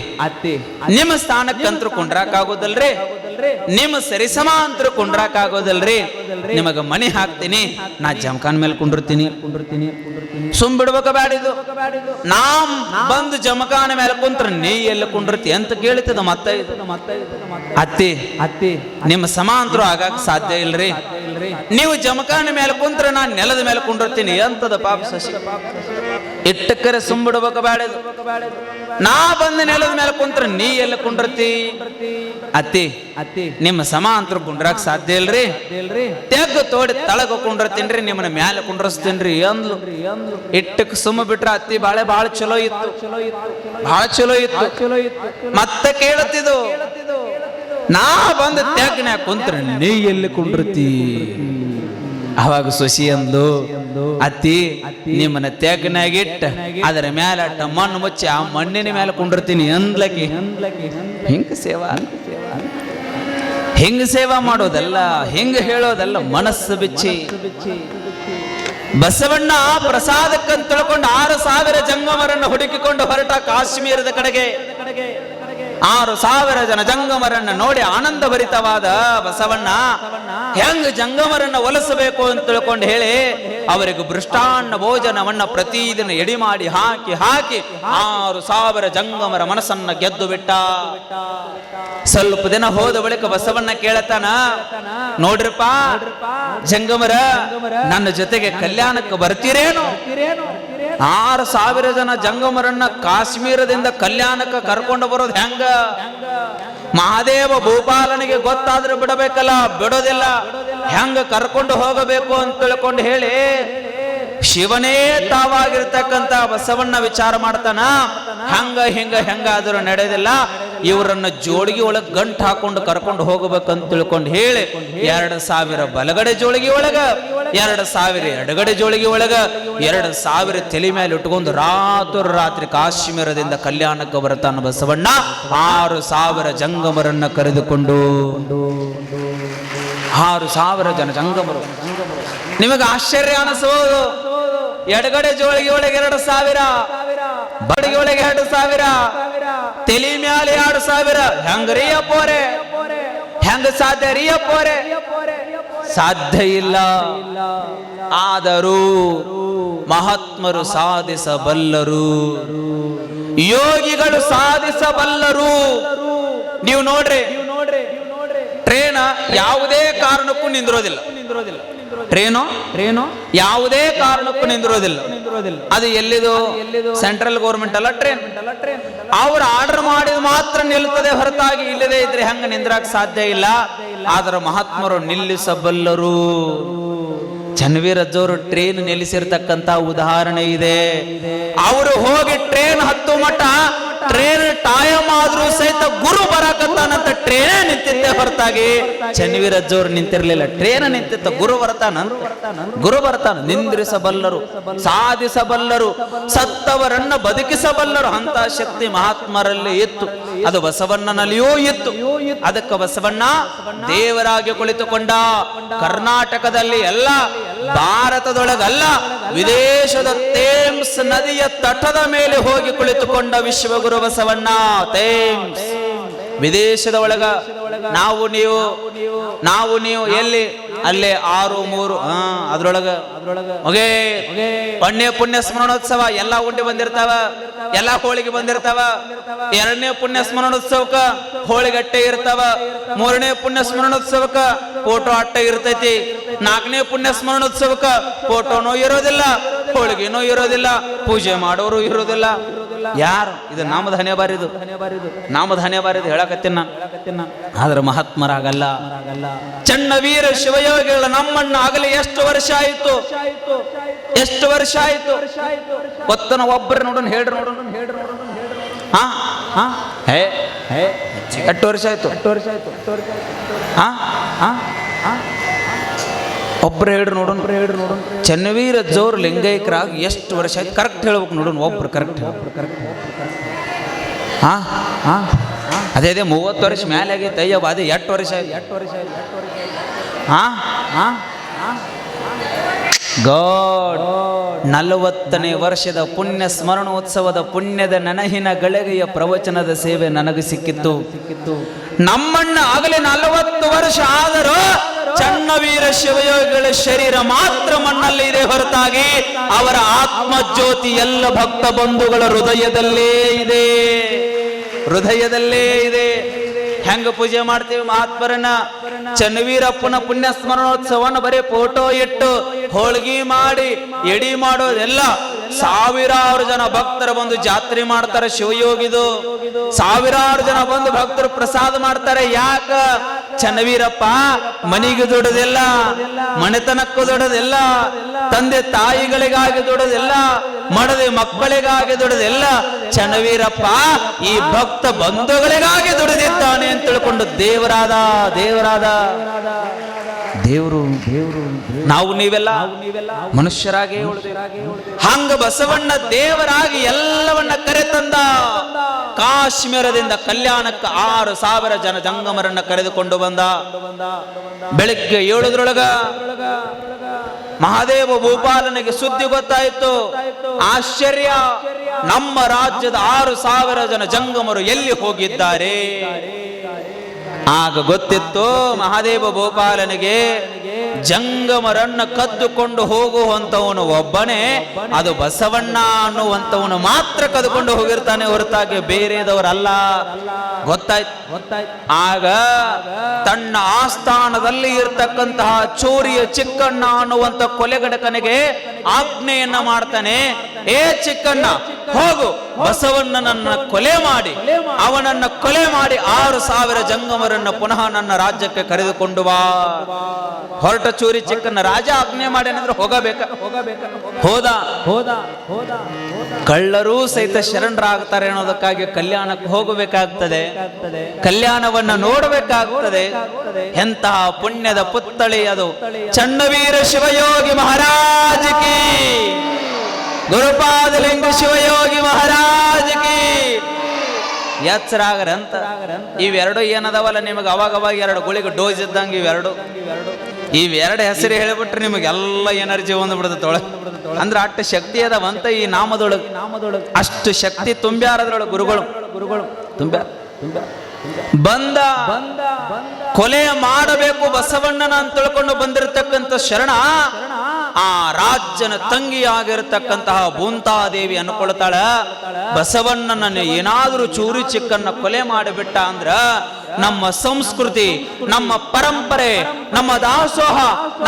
ನಿಮ್ಮ ಸ್ಥಾನಕ್ಕಂತರೂ ಕುಂಡ್ರಾಕಾಗೋದಲ್ರಿ, ನಿಮ್ಮ ಸರಿಸಮ ಅಂತರೂ ಕುಂಡ್ರಾಕಾಗೋದಲ್ರಿ. ನಿಮಗ ಮಣಿ ಹಾಕ್ತೀನಿ, ನಾ ಜಮಖಾನ ಮೇಲೆ ಕುಂಡಿರ್ತೀನಿ. ಸುಮ್ ಬಿಡ್ಬೇಕ ಬ್ಯಾಡಿದು. ನಾಮ್ ಬಂದು ಜಮಖಾನ ಮೇಲೆ ಕುಂತ್ರ ನೀ ಎಲ್ಲಿ ಕುಂಡ್ರತಿ ಅಂತ ಕೇಳ್ತದ. ಮತ್ತೆ ಅತ್ತಿ ನಿಮ್ಮ ಸಮಾಂತರು ಆಗಾಕ ಸಾಧ್ಯ ಇಲ್ರಿ. ನೀವು ಜಮಖಾನ ಮೇಲೆ ಕುಂತ್ರ ನಾನ್ ನೆಲದ ಮೇಲೆ ಕುಂಡಿರ್ತೀನಿ ಅಂತದ ಪಾಪ ಸಸಿ. ಇಟ್ಟಕ್ಕರೆ ಸುಮ್ ಬಿಡ್ಬೇಕ ಬ್ಯಾಡಿದು. ನಾ ಬಂದು ನೆಲದ ಮೇಲೆ ಕುಂತ್ರ ನೀ ಎಲ್ಲಿ ಕುಂಡ್ರತಿ. ಅತ್ತಿ ನಿಮ್ಮ ಸಮಾಂತರು ಕುಂಡ್ರಾಕ್ ಸಾಧ್ಯ ಇಲ್ರಿ. ತೆಗ್ಗು ತೋಡಿ ತಳಗ ಕುಂಡ್ರತೀನ್ರಿ, ನಿಮ್ಮನ್ನ ಮ್ಯಾಲೆ ಕುಂಡ್ರಸ್ತೀನ್ರಿ ಅಂದ್ಲು. ಇಟ್ಟಕ್ ಸುಮ್ಮ ಬಿಟ್ರ ಅತ್ತಿ ಬಾಳ ಚಲೋ ಇತ್ತು, ಬಹಳ ಚಲೋ ಇತ್ತು. ಮತ್ತೆ ಕೇಳುತ್ತಿದ್ದು, ನಾ ಬಂದು ತೆಗ್ನ್ಯಾಗ ಕುಂತ್ರ ನೀ ಎಲ್ಲಿ ಕುಂಡ್ರತಿ. ಅವಾಗ ಸೊಸಿ ಅಂದ್ಲು, ಅತ್ತಿ ನಿಮ್ಮನ್ನ ತೆಗ್ನಾಗಿಟ್ಟ ಅದರ ಮ್ಯಾಲ ಅಟ್ಟ ಮಣ್ಣು ಮುಚ್ಚಿ ಆ ಮಣ್ಣಿನ ಮೇಲೆ ಕುಂಡಿರ್ತೀನಿ ಅಂದ್ಲಕಿ. ಹಿಂಗ ಸೇವಾ ಮಾಡೋದಲ್ಲ, ಹಿಂಗ ಹೇಳೋದಲ್ಲ, ಮನಸ್ಸು ಬಿಚ್ಚಿ. ಬಸವಣ್ಣ ಪ್ರಸಾದಕ್ಕಂತ ತಿಳ್ಕೊಂಡು 6,000 ಜಂಗಮರನ್ನು ಹುಡುಕಿಕೊಂಡು ಹೊರಟ ಕಾಶ್ಮೀರದ ಕಡೆಗೆ. 6,000 ಜನ ಜಂಗಮರನ್ನ ನೋಡಿ ಆನಂದ ಭರಿತವಾದ ಬಸವಣ್ಣ ಹೆಂಗ ಜಂಗಮರನ್ನ ಒಲಿಸಬೇಕು ಅಂತ ತಿಳ್ಕೊಂಡು ಹೇಳಿ ಅವರಿಗೆ ಮೃಷ್ಟಾನ್ನ ಭೋಜನವನ್ನ ಪ್ರತಿದಿನ ಎಡಿ ಮಾಡಿ ಹಾಕಿ 6,000 ಜಂಗಮರ ಮನಸ್ಸನ್ನ ಗೆದ್ದು ಬಿಟ್ಟ. ಸ್ವಲ್ಪ ದಿನ ಹೋದ ಬಳಿಕ ಬಸವಣ್ಣ ಕೇಳತಾನ, ನೋಡ್ರಿಪ್ಪ ಜಂಗಮರ, ನನ್ನ ಜೊತೆಗೆ ಕಲ್ಯಾಣಕ್ಕೆ ಬರ್ತೀರೇನು? 6,000 ಜನ ಜಂಗಮರನ್ನ ಕಾಶ್ಮೀರದಿಂದ ಕಲ್ಯಾಣಕ್ಕೆ ಕರ್ಕೊಂಡು ಬರೋದು ಹೆಂಗ? ಮಹಾದೇವ ಭೂಪಾಲನಿಗೆ ಗೊತ್ತಾದ್ರೆ ಬಿಡಬೇಕಲ್ಲ, ಬಿಡೋದಿಲ್ಲ. ಹೆಂಗ ಕರ್ಕೊಂಡು ಹೋಗಬೇಕು ಅಂತ ತಿಳ್ಕೊಂಡು ಹೇಳಿ ಶಿವನೇ ತಾವಾಗಿರ್ತಕ್ಕಂತ ಬಸವಣ್ಣ ವಿಚಾರ ಮಾಡ್ತಾನ. ಹೆಂಗಾದ್ರೂ ನಡೆಯೋದಿಲ್ಲ, ಇವರನ್ನ ಜೋಳಿಗೆ ಒಳಗೆ ಗಂಟು ಹಾಕೊಂಡು ಕರ್ಕೊಂಡು ಹೋಗಬೇಕಂತ ತಿಳ್ಕೊಂಡು ಹೇಳಿ 2,000 ಬಲಗಡೆ ಜೋಳಿಗೆ ಒಳಗ, 2,000 ಎಡಗಡೆ ಜೋಳಿಗೆ ಒಳಗ, 2,000 ತಲೆ ಮೇಲೆ ಇಟ್ಕೊಂಡು ರಾತ್ರಿ ಕಾಶ್ಮೀರದಿಂದ ಕಲ್ಯಾಣಕ್ಕೆ ಬರ್ತಾನ ಬಸವಣ್ಣ. 6,000 ಜಂಗಮರನ್ನ ಕರೆದುಕೊಂಡು. 6,000 ಜನ ಜಂಗಮರು. ನಿಮಗೆ ಆಶ್ಚರ್ಯ ಅನಿಸಬಹುದು. ಎಡಗಡೆ ಜೋಳಿಗೆ ಒಳಗೆ 2,000, ಬಡಿಗೆ ಒಳಗೆ 2,000, ತಲೆ ಮ್ಯಾಲೆ 2,000. ಹೆಂಗ್ರೀ ಅಪ್ಪೋರೆ? ಹೆಂಗ ಸಾಧ್ಯ ರೀ ಅಪ್ಪೋರೆ? ಸಾಧ್ಯ ಇಲ್ಲ. ಆದರೂ ಮಹಾತ್ಮರು ಸಾಧಿಸಬಲ್ಲರು, ಯೋಗಿಗಳು ಸಾಧಿಸಬಲ್ಲರು. ನೀವು ನೋಡ್ರಿ, ಟ್ರೇನ್ ಯಾವುದೇ ಕಾರಣಕ್ಕೂ ನಿಂದಿರೋದಿಲ್ಲ. ಟ್ರೇನು ಯಾವುದೇ ಕಾರಣಕ್ಕೂ ನಿಂದಿರೋದಿಲ್ಲ. ಅದು ಎಲ್ಲಿದು? ಸೆಂಟ್ರಲ್ ಗೌರ್ಮೆಂಟ್ ಅಲ್ಲ ಟ್ರೇನ್. ಅವ್ರು ಆರ್ಡರ್ ಮಾಡಿದ ಮಾತ್ರ ನಿಲ್ತದೆ ಹೊರತಾಗಿ ಇಲ್ಲದೆ ಇದ್ರೆ ಹೆಂಗ ನಿಂದ್ರಾಕ್ ಸಾಧ್ಯ ಇಲ್ಲ. ಆದ್ರೆ ಮಹಾತ್ಮರು ನಿಲ್ಲಿಸಬಲ್ಲರು. ಚನ್ನವೀರಜ್ಜವರು ಟ್ರೇನ್ ನಿಲ್ಲಿಸಿರ್ತಕ್ಕಂತ ಉದಾಹರಣೆ ಇದೆ. ಅವರು ಹೋಗಿ ಟ್ರೇನ್ ಹತ್ತು ಮಟ್ಟ ಟ್ರೇನ್ ಟೈಮ್ ಆದ್ರೂ ಸಹಿತ ಗುರು ಬರಾಕತ್ತಾನಂತ ಟ್ರೇನೇ ನಿಂತಿದ್ದೆ ಹೊರತಾಗಿ ಚನ್ನವೀರಜ್ಜವ್ರು ನಿಂತಿರ್ಲಿಲ್ಲ. ಟ್ರೇನ್ ನಿಂತಿತ್ತ, ಗುರು ಬರ್ತಾನ. ನಿಂದ್ರಿಸಬಲ್ಲರು, ಸಾಧಿಸಬಲ್ಲರು, ಸತ್ತವರನ್ನ ಬದುಕಿಸಬಲ್ಲರು. ಅಂತ ಶಕ್ತಿ ಮಹಾತ್ಮರಲ್ಲಿ ಇತ್ತು. ಅದು ಬಸವಣ್ಣನಲ್ಲಿಯೂ ಇತ್ತು. ಅದಕ್ಕೆ ಬಸವಣ್ಣ ದೇವರಾಗಿ ಕುಳಿತುಕೊಂಡ. ಕರ್ನಾಟಕದಲ್ಲಿ ಎಲ್ಲ, ಭಾರತದೊಳಗಲ್ಲ, ವಿದೇಶದ ಥೇಮ್ಸ್ ನದಿಯ ತಟದ ಮೇಲೆ ಹೋಗಿ ಕುಳಿತುಕೊಂಡ ವಿಶ್ವಗುರು ಬಸವಣ್ಣ. ಥೇಮ್ಸ್ ವಿದೇಶದ ಒಳಗ. ನಾವು ನೀವು ಎಲ್ಲಿ? ಅಲ್ಲೇ 6-3 ಅದ್ರೊಳಗ ಒಂದನೇ ಪುಣ್ಯ ಸ್ಮರಣೋತ್ಸವ ಎಲ್ಲ ಉಂಡೆ ಬಂದಿರ್ತಾವ, ಎಲ್ಲ ಹೋಳಿಗೆ ಬಂದಿರ್ತಾವ. 2ನೇ ಪುಣ್ಯ ಸ್ಮರಣೋತ್ಸವಕ್ಕ ಹೋಳಿಗಟ್ಟೆ ಇರ್ತಾವ. 3ನೇ ಪುಣ್ಯ ಸ್ಮರಣೋತ್ಸವಕ್ಕ ಫೋಟೋ ಅಟ್ಟೆ ಇರ್ತೈತಿ. 4ನೇ ಪುಣ್ಯ ಸ್ಮರಣೋತ್ಸವಕ್ಕ ಫೋಟೋನೂ ಇರೋದಿಲ್ಲ, ಹೋಳಿಗೆನೂ ಇರೋದಿಲ್ಲ, ಪೂಜೆ ಮಾಡೋರು ಇರೋದಿಲ್ಲ. ಯಾರು? ಇದು ನಾಮದ ಹಣೆ ಬಾರಿದು ಹೇಳಕತ್ತೀನಿ. ಆದ್ರೆ ಮಹಾತ್ಮರಾಗಲ್ಲ. ಚನ್ನವೀರ ಶಿವಯೋಗಿಗಳ ನಮ್ಮಣ್ಣ ಆಗಲಿ ಎಷ್ಟು ವರ್ಷ ಆಯ್ತು? ಗೊತ್ತನ ಒಬ್ಬರು ನೋಡೋಣ, ಹೇಳ್ರಿ ನೋಡೋಣ. ಎಷ್ಟು ವರ್ಷ ಆಯ್ತು? ಒಬ್ರು ಹೇಳ್ರಿ ನೋಡೋಣ. ಚನ್ನವೀರಜ್ಜವ್ರು ಲಿಂಗೈಕ್ಯರಾಗಿ ಎಷ್ಟು ವರ್ಷ ಆಯ್ತು? ಕರೆಕ್ಟ್ ಹೇಳ್ಬೇಕು ನೋಡೋಣ. ಒಬ್ರು ಕರೆಕ್ಟ್. ಅದೇ 30 ವರ್ಷ ಮೇಲೆ ಆಗೈತೆ. ಅಯ್ಯವ ಅದೇ 8 ವರ್ಷ ಆಯ್ತು. ಗಾಡ್ 40ನೇ ವರ್ಷದ ಪುಣ್ಯ ಸ್ಮರಣೋತ್ಸವದ ಪುಣ್ಯದ ನನಹಿನ ಗಳಿಗೆಯ ಪ್ರವಚನದ ಸೇವೆ ನನಗೆ ಸಿಕ್ಕಿತ್ತು. ನಮ್ಮಣ್ಣ ಆಗಲಿ 40 ವರ್ಷ ಆದರೂ ಚನ್ನವೀರ ಶಿವಯೋಗಿಗಳ ಶರೀರ ಮಾತ್ರ ಮಣ್ಣಲ್ಲಿ ಇದೆ ಹೊರತಾಗಿ ಅವರ ಆತ್ಮಜ್ಯೋತಿ ಎಲ್ಲ ಭಕ್ತ ಬಂಧುಗಳ ಹೃದಯದಲ್ಲೇ ಇದೆ, ಹೃದಯದಲ್ಲೇ ಇದೆ. ಹೆಂಗ ಪೂಜೆ ಮಾಡ್ತೀವಿ ಮಹಾತ್ಮರನ್ನ? ಚನ್ನವೀರಪ್ಪನ ಪುಣ್ಯ ಸ್ಮರಣೋತ್ಸವನ ಬರೀ ಫೋಟೋ ಇಟ್ಟು ಹೋಳ್ಗಿ ಮಾಡಿ ಎಡಿ ಮಾಡೋದೆಲ್ಲ ಸಾವಿರಾರು ಜನ ಭಕ್ತರ ಬಂದು ಜಾತ್ರೆ ಮಾಡ್ತಾರೆ. ಶಿವಯೋಗಿದು ಸಾವಿರಾರು ಜನ ಬಂದು ಭಕ್ತರು ಪ್ರಸಾದ ಮಾಡ್ತಾರೆ. ಯಾಕ? ಚನ್ನವೀರಪ್ಪ ಮನಿಗೆ ದುಡದಿಲ್ಲ, ಮನೆತನಕ್ಕೂ ದುಡದಿಲ್ಲ, ತಂದೆ ತಾಯಿಗಳಿಗಾಗಿ ದುಡದಿಲ್ಲ, ಮಡದಿ ಮಕ್ಕಳಿಗಾಗಿ ದುಡದಿಲ್ಲ. ಚನ್ನವೀರಪ್ಪ ಈ ಭಕ್ತ ಬಂಧುಗಳಿಗಾಗಿ ದುಡಿದಿದ್ದಾನೆ ಅಂತ ತಿಳ್ಕೊಂಡು ದೇವರಾದ ದೇವರು. ನಾವು ನೀವೆಲ್ಲ ಮನುಷ್ಯರಾಗಿ ಹಂಗ ಬಸವಣ್ಣ ದೇವರಾಗಿ ಎಲ್ಲವನ್ನ ಕರೆತಂದ. ಕಾಶ್ಮೀರದಿಂದ ಕಲ್ಯಾಣಕ್ಕೆ 6,000 ಜನ ಜಂಗಮರನ್ನ ಕರೆದುಕೊಂಡು ಬಂದ. ಬೆಳಿಗ್ಗೆ 7 ಮಹಾದೇವ ಭೂಪಾಲನಿಗೆ ಸುದ್ದಿ ಗೊತ್ತಾಯಿತು. ಆಶ್ಚರ್ಯ, ನಮ್ಮ ರಾಜ್ಯದ 6,000 ಜನ ಜಂಗಮರು ಎಲ್ಲಿ ಹೋಗಿದ್ದಾರೆ? ಆಗ ಗೊತ್ತಿತ್ತು ಮಹಾದೇವ ಭೂಪಾಲನಿಗೆ, ಜಂಗಮರನ್ನ ಕದ್ದುಕೊಂಡು ಹೋಗುವಂತವನು ಒಬ್ಬನೇ, ಅದು ಬಸವಣ್ಣ ಅನ್ನುವಂತವನು ಮಾತ್ರ ಕದ್ದುಕೊಂಡು ಹೋಗಿರ್ತಾನೆ ಹೊರತಾಗಿ ಬೇರೆದವರಲ್ಲ. ಗೊತ್ತಾಯ್ತು. ಆಗ ತನ್ನ ಆಸ್ಥಾನದಲ್ಲಿ ಇರ್ತಕ್ಕಂತಹ ಚೋರಿಯ ಚಿಕ್ಕಣ್ಣ ಅನ್ನುವಂತ ಕೊಲೆಗಡಕನಿಗೆ ಆಜ್ಞೆಯನ್ನ ಮಾಡ್ತಾನೆ. ಏ ಚಿಕ್ಕಣ್ಣ, ಹೋಗು, ಬಸವಣ್ಣನನ್ನ ಕೊಲೆ ಮಾಡಿ, ಅವನನ್ನ ಕೊಲೆ ಮಾಡಿ 6,000 ಜಂಗಮರನ್ನ ಪುನಃ ನನ್ನ ರಾಜ್ಯಕ್ಕೆ ಕರೆದುಕೊಂಡು ಬಾ. ಹೊರಟ ಚೂರಿ ಚಿಕ್ಕಣ್ಣ, ರಾಜ ಆಜ್ಞೆ ಮಾಡಿ ಅಂದ್ರೆ ಹೋಗಬೇಕ. ಹೋದ. ಕಳ್ಳರೂ ಸಹಿತ ಶರಣರಾಗ್ತಾರೆ ಅನ್ನೋದಕ್ಕಾಗಿ ಕಲ್ಯಾಣಕ್ಕೆ ಹೋಗಬೇಕಾಗ್ತದೆ, ಕಲ್ಯಾಣವನ್ನ ನೋಡಬೇಕಾಗ್ತದೆ. ಎಂತಹ ಪುಣ್ಯದ ಪುತ್ಥಳಿ ಅದು! ಚನ್ನವೀರ ಶಿವಯೋಗಿ ಮಹಾರಾಜ್ ಕಿ, ಗುರುಪಾದಲಿಂಗ ಶಿವಯೋಗಿ ಮಹಾರಾಜ್ ಕಿ. ಎಚ್ಚರಾಗ್ರಂತ. ಇವೆರಡು ಏನದವಲ್ಲ ನಿಮಗೆ ಅವಾಗ 2 ಗುಳಿಗೆ ಡೋಸ್ ಇದ್ದಂಗೆ ಇವೆರಡು ಹೆಸರು ಹೇಳಿಬಿಟ್ರೆ ನಿಮಗೆಲ್ಲ ಎನರ್ಜಿ ಬಂದ್ಬಿಡುತ್ತೆ ಒಳಗೆ. ಅಂದ್ರೆ ಅಷ್ಟು ಶಕ್ತಿ ಅದಾವಂತ ಈ ನಾಮದೊಳಗೆ, ಅಷ್ಟು ಶಕ್ತಿ ತುಂಬ್ಯಾರದ್ರೊಳಗೆ ಗುರುಗಳು ತುಂಬ್ಯಾರ. ಬಂದ ಕೊಲೆ ಮಾಡಬೇಕು ಬಸವಣ್ಣನ ಅಂತ ತಿಳ್ಕೊಂಡು ಬಂದಿರತಕ್ಕಂಥ ಶರಣ ಆ ರಾಜ್ಯನ ತಂಗಿಯಾಗಿರತಕ್ಕಂತಹ ಬೂಂತಾದೇವಿ ಅನ್ಕೊಳ್ತಾಳ, ಬಸವಣ್ಣನನ್ನು ಏನಾದ್ರೂ ಚೂರಿ ಚಿಕ್ಕನ್ನ ಕೊಲೆ ಮಾಡಿಬಿಟ್ಟ ಅಂದ್ರ ನಮ್ಮ ಸಂಸ್ಕೃತಿ, ನಮ್ಮ ಪರಂಪರೆ, ನಮ್ಮ ದಾಸೋಹ,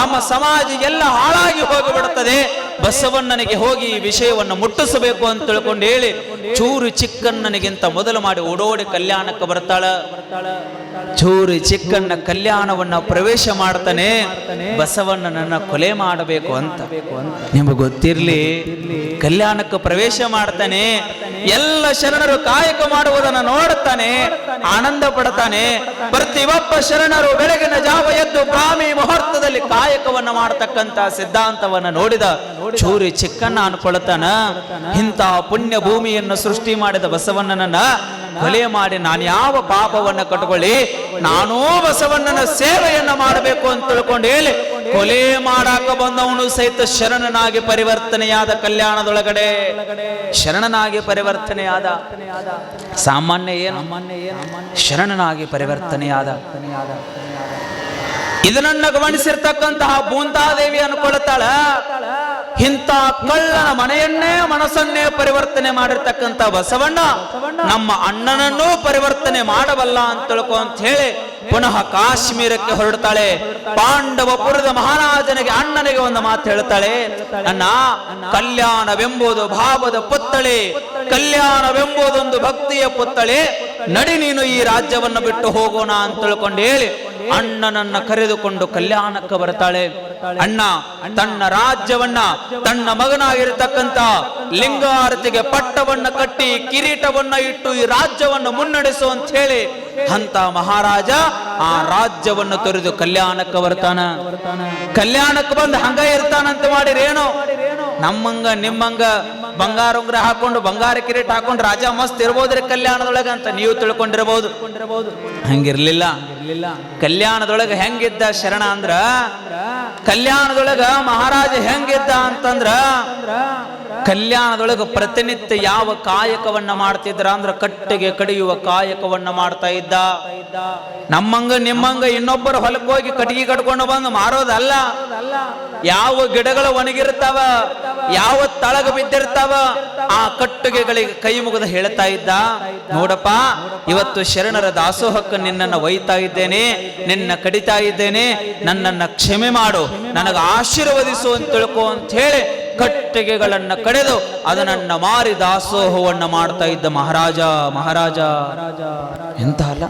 ನಮ್ಮ ಸಮಾಜ ಎಲ್ಲ ಹಾಳಾಗಿ ಹೋಗಿಬಿಡುತ್ತದೆ. ಬಸವಣ್ಣನಿಗೆ ಹೋಗಿ ಈ ವಿಷಯವನ್ನು ಮುಟ್ಟಿಸಬೇಕು ಅಂತ ತಿಳ್ಕೊಂಡು ಹೇಳಿ ಚೂರಿ ಚಿಕ್ಕಣ್ಣನಿಗಿಂತ ಮೊದಲು ಮಾಡಿ ಓಡೋಡಿ ಕಲ್ಯಾಣಕ್ಕೆ ಬರ್ತಾಳ. ಚೂರಿ ಚಿಕ್ಕಣ್ಣ ಕಲ್ಯಾಣವನ್ನ ಪ್ರವೇಶ ಮಾಡ್ತಾನೆ, ಬಸವಣ್ಣನನ್ನ ಕೊಲೆ ಮಾಡಬೇಕು ಅಂತ. ನಿಮಗೆ ಗೊತ್ತಿರ್ಲಿ, ಕಲ್ಯಾಣಕ್ಕೆ ಪ್ರವೇಶ ಮಾಡ್ತಾನೆ. ಎಲ್ಲ ಶರಣರು ಕಾಯಕ ಮಾಡುವುದನ್ನು ನೋಡುತ್ತಾನೆ, ಆನಂದ ಪಡ್ತಾನೆ. ಪ್ರತಿಯೊಬ್ಬ ಶರಣರು ಬೆಳಗಿನ ಜಾವ ಎದ್ದು ಬ್ರಾಹ್ಮಿ ಮುಹೂರ್ತದಲ್ಲಿ ಕಾಯಕವನ್ನ ಮಾಡತಕ್ಕಂತ ಸಿದ್ಧಾಂತವನ್ನ ನೋಡಿದ ಚೂರಿ ಚಿಕ್ಕಣ್ಣ ಅನ್ಕೊಳ್ತಾನ, ಇಂತಹ ಪುಣ್ಯ ಭೂಮಿಯನ್ನು ಸೃಷ್ಟಿ ಮಾಡಿದ ಬಸವಣ್ಣನನ್ನ ಕೊಲೆ ಮಾಡಿ ನಾನು ಯಾವ ಪಾಪವನ್ನ ಕಟ್ಕೊಳ್ಳಿ, ನಾನೂ ಬಸವಣ್ಣನ ಸೇವೆಯನ್ನ ಮಾಡಬೇಕು ಅಂತ ತಿಳ್ಕೊಂಡು ಹೇಳಿ ಕೊಲೆ ಮಾಡಾಕ ಬಂದವನು ಸಹಿತ ಶರಣನಾಗಿ ಪರಿವರ್ತನೆಯಾದ. ಕಲ್ಯಾಣದೊಳಗಡೆ ಶರಣನಾಗಿ ಪರಿವರ್ತನೆಯಾದ. ಸಾಮಾನ್ಯ ಏನು, ಶರಣನಾಗಿ ಪರಿವರ್ತನೆಯಾದ. ಇದನ್ನ ಗಮನಿಸಿರ್ತಕ್ಕಂತಹ ಬೂಂತಾದೇವಿ ಅನ್ಕೊಳ್ತಾಳ, ಇಂಥ ಕಳ್ಳನ ಮನೆಯನ್ನೇ ಮನಸ್ಸನ್ನೇ ಪರಿವರ್ತನೆ ಮಾಡಿರ್ತಕ್ಕಂಥ ಬಸವಣ್ಣ ನಮ್ಮ ಅಣ್ಣನನ್ನೂ ಪರಿವರ್ತನೆ ಮಾಡಬಲ್ಲ ಅಂತ ತಿಳ್ಕೊ ಅಂತ ಹೇಳಿ ಪುನಃ ಕಾಶ್ಮೀರಕ್ಕೆ ಹೊರಡ್ತಾಳೆ. ಪಾಂಡವಪುರದ ಮಹಾರಾಜನಿಗೆ ಅಣ್ಣನಿಗೆ ಒಂದು ಮಾತು ಹೇಳ್ತಾಳೆ, ಅಣ್ಣ, ಕಲ್ಯಾಣವೆಂಬುದು ಭಾವದ ಪುತ್ಥಳಿ, ಕಲ್ಯಾಣವೆಂಬುದೊಂದು ಭಕ್ತಿಯ ಪುತ್ಥಳಿ, ನಡಿ ನೀನು ಈ ರಾಜ್ಯವನ್ನು ಬಿಟ್ಟು ಹೋಗೋಣ ಅಂತ ತಿಳ್ಕೊಂಡು ಹೇಳಿ ಅಣ್ಣನನ್ನ ಕರೆದುಕೊಂಡು ಕಲ್ಯಾಣಕ್ಕೆ ಬರ್ತಾಳೆ. ಅಣ್ಣ ತನ್ನ ರಾಜ್ಯವನ್ನ ತನ್ನ ಮಗನಾಗಿರತಕ್ಕಂತ ಲಿಂಗಾರತಿಗೆ ಪಟ್ಟವನ್ನ ಕಟ್ಟಿ ಕಿರೀಟವನ್ನ ಇಟ್ಟು ಈ ರಾಜ್ಯವನ್ನು ಮುನ್ನಡೆಸು ಅಂತ ಹೇಳಿ ಅಂತ ಮಹಾರಾಜ ಆ ರಾಜ್ಯವನ್ನು ತೊರೆದು ಕಲ್ಯಾಣಕ್ಕೆ ಬರ್ತಾನ. ಕಲ್ಯಾಣಕ್ಕೆ ಬಂದು ಹಂಗ ಇರ್ತಾನಂತ ಮಾಡಿರೇನು? ನಮ್ಮಂಗ ನಿಮ್ಮಂಗ ಬಂಗಾರ ಉಂಗ್ರ ಹಾಕೊಂಡು ಬಂಗಾರ ಕಿರೀಟ ಹಾಕೊಂಡು ರಾಜ ಮಸ್ತ್ ಇರ್ಬೋದ್ರಿ ಕಲ್ಯಾಣದೊಳಗ ಅಂತ ನೀವು ತಿಳ್ಕೊಂಡಿರಬಹುದು. ಹಂಗಿರ್ಲಿಲ್ಲ. ಕಲ್ಯಾಣದೊಳಗ ಹೆಂಗಿದ್ದ ಶರಣ ಅಂದ್ರ, ಕಲ್ಯಾಣದೊಳಗ ಮಹಾರಾಜ ಹೆಂಗಿದ್ದ ಅಂತಂದ್ರ ಕಲ್ಯಾಣದೊಳಗೆ ಪ್ರತಿನಿತ್ಯ ಯಾವ ಕಾಯಕವನ್ನ ಮಾಡ್ತಿದ್ರ ಅಂದ್ರ ಕಟ್ಟಿಗೆ ಕಡಿಯುವ ಕಾಯಕವನ್ನ ಮಾಡ್ತಾ ಇದ್ದ. ನಮ್ಮಂಗ ನಿಮ್ಮಂಗ ಇನ್ನೊಬ್ಬರ ಹೊಲಕ್ಕೆ ಹೋಗಿ ಕಟ್ಟಿಗೆ ಕಟ್ಕೊಂಡು ಬಂದು ಮಾರೋದಲ್ಲ. ಯಾವ ಗಿಡಗಳು ಒಣಗಿರ್ತಾವ, ಯಾವ ತಳಗ ಬಿದ್ದಿರ್ತಾವ, ಆ ಕಟ್ಟಿಗೆಗಳಿಗೆ ಕೈ ಮುಗಿದು ಹೇಳ್ತಾ ಇದ್ದ, ನೋಡಪ್ಪ ಇವತ್ತು ಶರಣರ ದಾಸೋಹಕ್ಕೆ ನಿನ್ನನ್ನು ಒಯ್ತಾ ಇದ್ದೇನೆ, ನಿನ್ನ ಕಡಿತಾ ಇದ್ದೇನೆ, ನನ್ನನ್ನ ಕ್ಷಮೆ ಮಾಡು, ನನಗ ಆಶೀರ್ವದಿಸು ಅಂತ ತಿಳ್ಕೊ ಅಂತ ಹೇಳಿ ಕಟ್ಟಿಗೆಗಳನ್ನ ಕಡೆದು ಅದನ್ನ ಮಾರಿ ದಾಸೋಹವನ್ನ ಮಾಡ್ತಾ ಇದ್ದ ಮಹಾರಾಜ. ಎಂತ ಅಲ್ಲ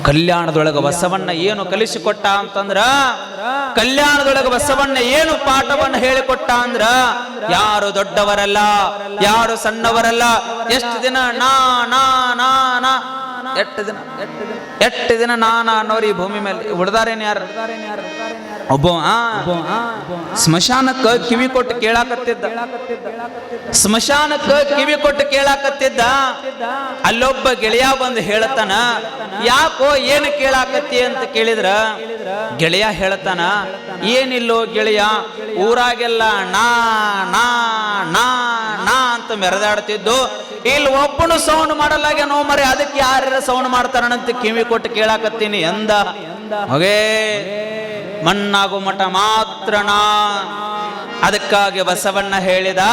ಕಲ್ಯಾಣದೊಳಗ ಬಸವಣ್ಣ ಏನು ಕಲಿಸಿಕೊಟ್ಟ ಅಂತಂದ್ರ, ಕಲ್ಯಾಣದೊಳಗ ಬಸವಣ್ಣ ಏನು ಪಾಠವನ್ನ ಹೇಳಿಕೊಟ್ಟ ಅಂದ್ರ, ಯಾರು ದೊಡ್ಡವರಲ್ಲ, ಯಾರು ಸಣ್ಣವರಲ್ಲ. ಎಷ್ಟು ದಿನ ನಾ ನಾ ನಾ ನಾ ಎಷ್ಟು ದಿನ ನಾನಾ ಅನ್ನೋರು ಈ ಭೂಮಿ ಮೇಲೆ ಉಳ್ದಾರೇನ್ ಯಾರು? ಒಬ್ಬ ಸ್ಮಶಾನಕ್ಕ ಕಿವಿ ಕೊಟ್ಟು ಕೇಳಾಕತ್ತಿದ್ದ, ಸ್ಮಶಾನಕ್ಕ ಕಿವಿ ಕೊಟ್ಟು ಕೇಳಾಕತ್ತಿದ್ದ. ಅಲ್ಲೊಬ್ಬ ಗೆಳೆಯ ಬಂದು ಹೇಳತಾನ, ಯಾಕೋ ಏನು ಕೇಳಾಕತ್ತಿ ಅಂತ ಕೇಳಿದ್ರ ಗೆಳೆಯ ಹೇಳತಾನ, ಏನಿಲ್ಲೋ ಗೆಳೆಯ, ಊರಾಗೆಲ್ಲ ನಾ ನಾ ನಾ ನಾ ಅಂತ ಮೆರೆದಾಡ್ತಿದ್ದು, ಇಲ್ಲಿ ಒಬ್ಬನು ಸೌಂಡ್ ಮಾಡಲಾಗೆ ನೋ ಮರೆ, ಅದಕ್ಕೆ ಯಾರ್ಯಾರ ಸೌಂಡ್ ಮಾಡ್ತಾರಂತ ಕಿವಿ ಕೊಟ್ಟು ಕೇಳಾಕತ್ತೀನಿ ಎಂದ. ಹೋಗೇ ಮಣ್ಣಾಗು ಮಠ ಮಾತ್ರ ನಾ. ಅದಕ್ಕಾಗಿ ಬಸವಣ್ಣ ಹೇಳಿದ,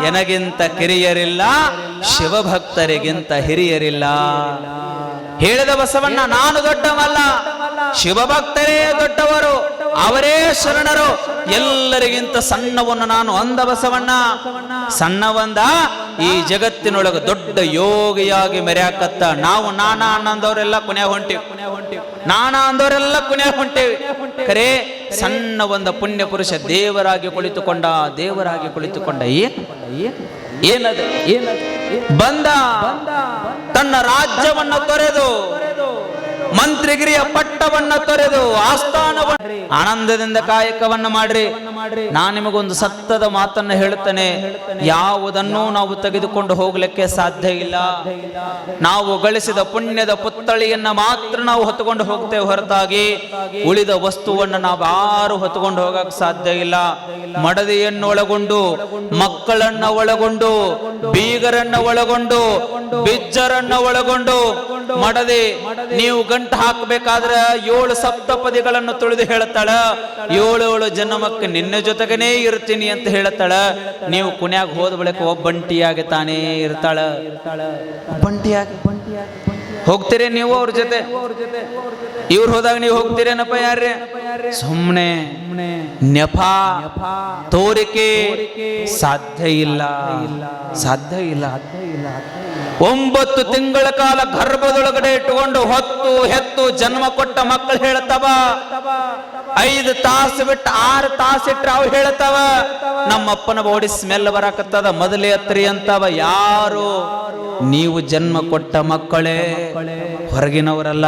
ಎನಗಿಂತ ಕಿರಿಯರಿಲ್ಲ, ಶಿವಭಕ್ತರಿಗಿಂತ ಹಿರಿಯರಿಲ್ಲ. ಹೇಳಿದ ಬಸವಣ್ಣ, ನಾನು ದೊಡ್ಡವಲ್ಲ, ಶಿವಭಕ್ತರೇ ದೊಡ್ಡವರು, ಅವರೇ ಶರಣರು, ಎಲ್ಲರಿಗಿಂತ ಸಣ್ಣವನ್ನು ನಾನು ಅಂದ ಬಸವಣ್ಣ. ಸಣ್ಣವಂದ ಈ ಜಗತ್ತಿನೊಳಗ ದೊಡ್ಡ ಯೋಗಿಯಾಗಿ ಮೆರೆಯಾಕತ್ತ. ನಾವು ನಾನಾ ಅನ್ನಂದವರೆಲ್ಲ ಕುಣ್ಯಾಗ ಹೊಂಟಿವಿ, ನಾನಾ ಅಂದವರೆಲ್ಲ ಕುಣ್ಯಾಗ ಹೊಂಟೇವಿ. ಖರೇ ಸಣ್ಣ ಒಂದು ಪುಣ್ಯ ಪುರುಷ ದೇವರಾಗಿ ಕುಳಿತುಕೊಂಡ ಏನದು ಬಂದ, ತನ್ನ ರಾಜ್ಯವನ್ನ ತೊರೆದು, ಮಂತ್ರಿಗಿರಿಯ ಪಟ್ಟವನ್ನ ತೊರೆದು, ಆಸ್ಥಾನವನ್ನು ಆನಂದದಿಂದ ಕಾಯಕವನ್ನ ಮಾಡ್ರಿ. ನಾನು ನಿಮಗೊಂದು ಸತ್ತದ ಮಾತನ್ನ ಹೇಳುತ್ತೇನೆ, ಯಾವುದನ್ನೂ ನಾವು ತೆಗೆದುಕೊಂಡು ಹೋಗ್ಲಿಕ್ಕೆ ಸಾಧ್ಯ ಇಲ್ಲ. ನಾವು ಗಳಿಸಿದ ಪುಣ್ಯದ ಪುತ್ತಳಿಯನ್ನ ಮಾತ್ರ ನಾವು ಹೊತ್ತುಕೊಂಡು ಹೋಗ್ತೇವೆ ಹೊರತಾಗಿ ಉಳಿದ ವಸ್ತುವನ್ನು ನಾವು ಯಾರು ಹೊತ್ತುಕೊಂಡು ಹೋಗಕ್ ಸಾಧ್ಯ ಇಲ್ಲ. ಮಡದಿಯನ್ನು ಒಳಗೊಂಡು, ಮಕ್ಕಳನ್ನ ಒಳಗೊಂಡು, ಬೀಗರನ್ನ ಒಳಗೊಂಡು, ಬಿಜ್ಜರನ್ನ ಒಳಗೊಂಡು, ಮಡದಿ ನೀವು ಗಂಟು ಹಾಕಬೇಕಾದ್ರೆ 7 ಸಪ್ತಪದಿಗಳನ್ನು ತುಳಿದು ಹೇಳುತ್ತಾಳ, 7 ಜನ್ಮಕ್ಕೆ ನಿನ್ನ ಜೊತೆಗನೇ ಇರ್ತೀನಿ ಅಂತ ಹೇಳುತ್ತಾಳ. ನೀವು ಕುಣ್ಯಾಗ ಹೋದ ಬಳಿಕ ಒಬ್ಬಂಟಿಯಾಗಿ ತಾನೇ ಇರ್ತಾಳ. ಒಬ್ಬಂಟಿಯಾಗಿ ಹೋಗ್ತೀರಿ ನೀವು ಅವ್ರ ಜೊತೆ? ಇವ್ರು ಹೋದಾಗ ನೀವು ಹೋಗ್ತೀರೇನಪ್ಪ? ಯಾರೇ ಸುಮ್ಮನೆ ನೆಪ ತೋರಿಕೆ ಸಾಧ್ಯ ಇಲ್ಲ. 9 ತಿಂಗಳ ಕಾಲ ಗರ್ಭದೊಳಗಡೆ ಇಟ್ಟುಕೊಂಡು ಹೊತ್ತು ಹೆತ್ತು ಜನ್ಮ ಕೊಟ್ಟ ಮಕ್ಕಳು ಹೇಳ್ತಾವ, 5 ತಾಸು ಬಿಟ್ಟು 6 ತಾಸು ಇಟ್ರೆ ಅವು ಹೇಳ್ತಾವ, ನಮ್ಮಪ್ಪನ ಬಾಡಿ ಸ್ಮೆಲ್ ಬರಾಕತ್ತದ, ಮೊದಲೇ ಹತ್ರಿ ಅಂತವ. ಯಾರು? ನೀವು ಜನ್ಮ ಕೊಟ್ಟ ಮಕ್ಕಳೇ, ಹೊರಗಿನವರಲ್ಲ.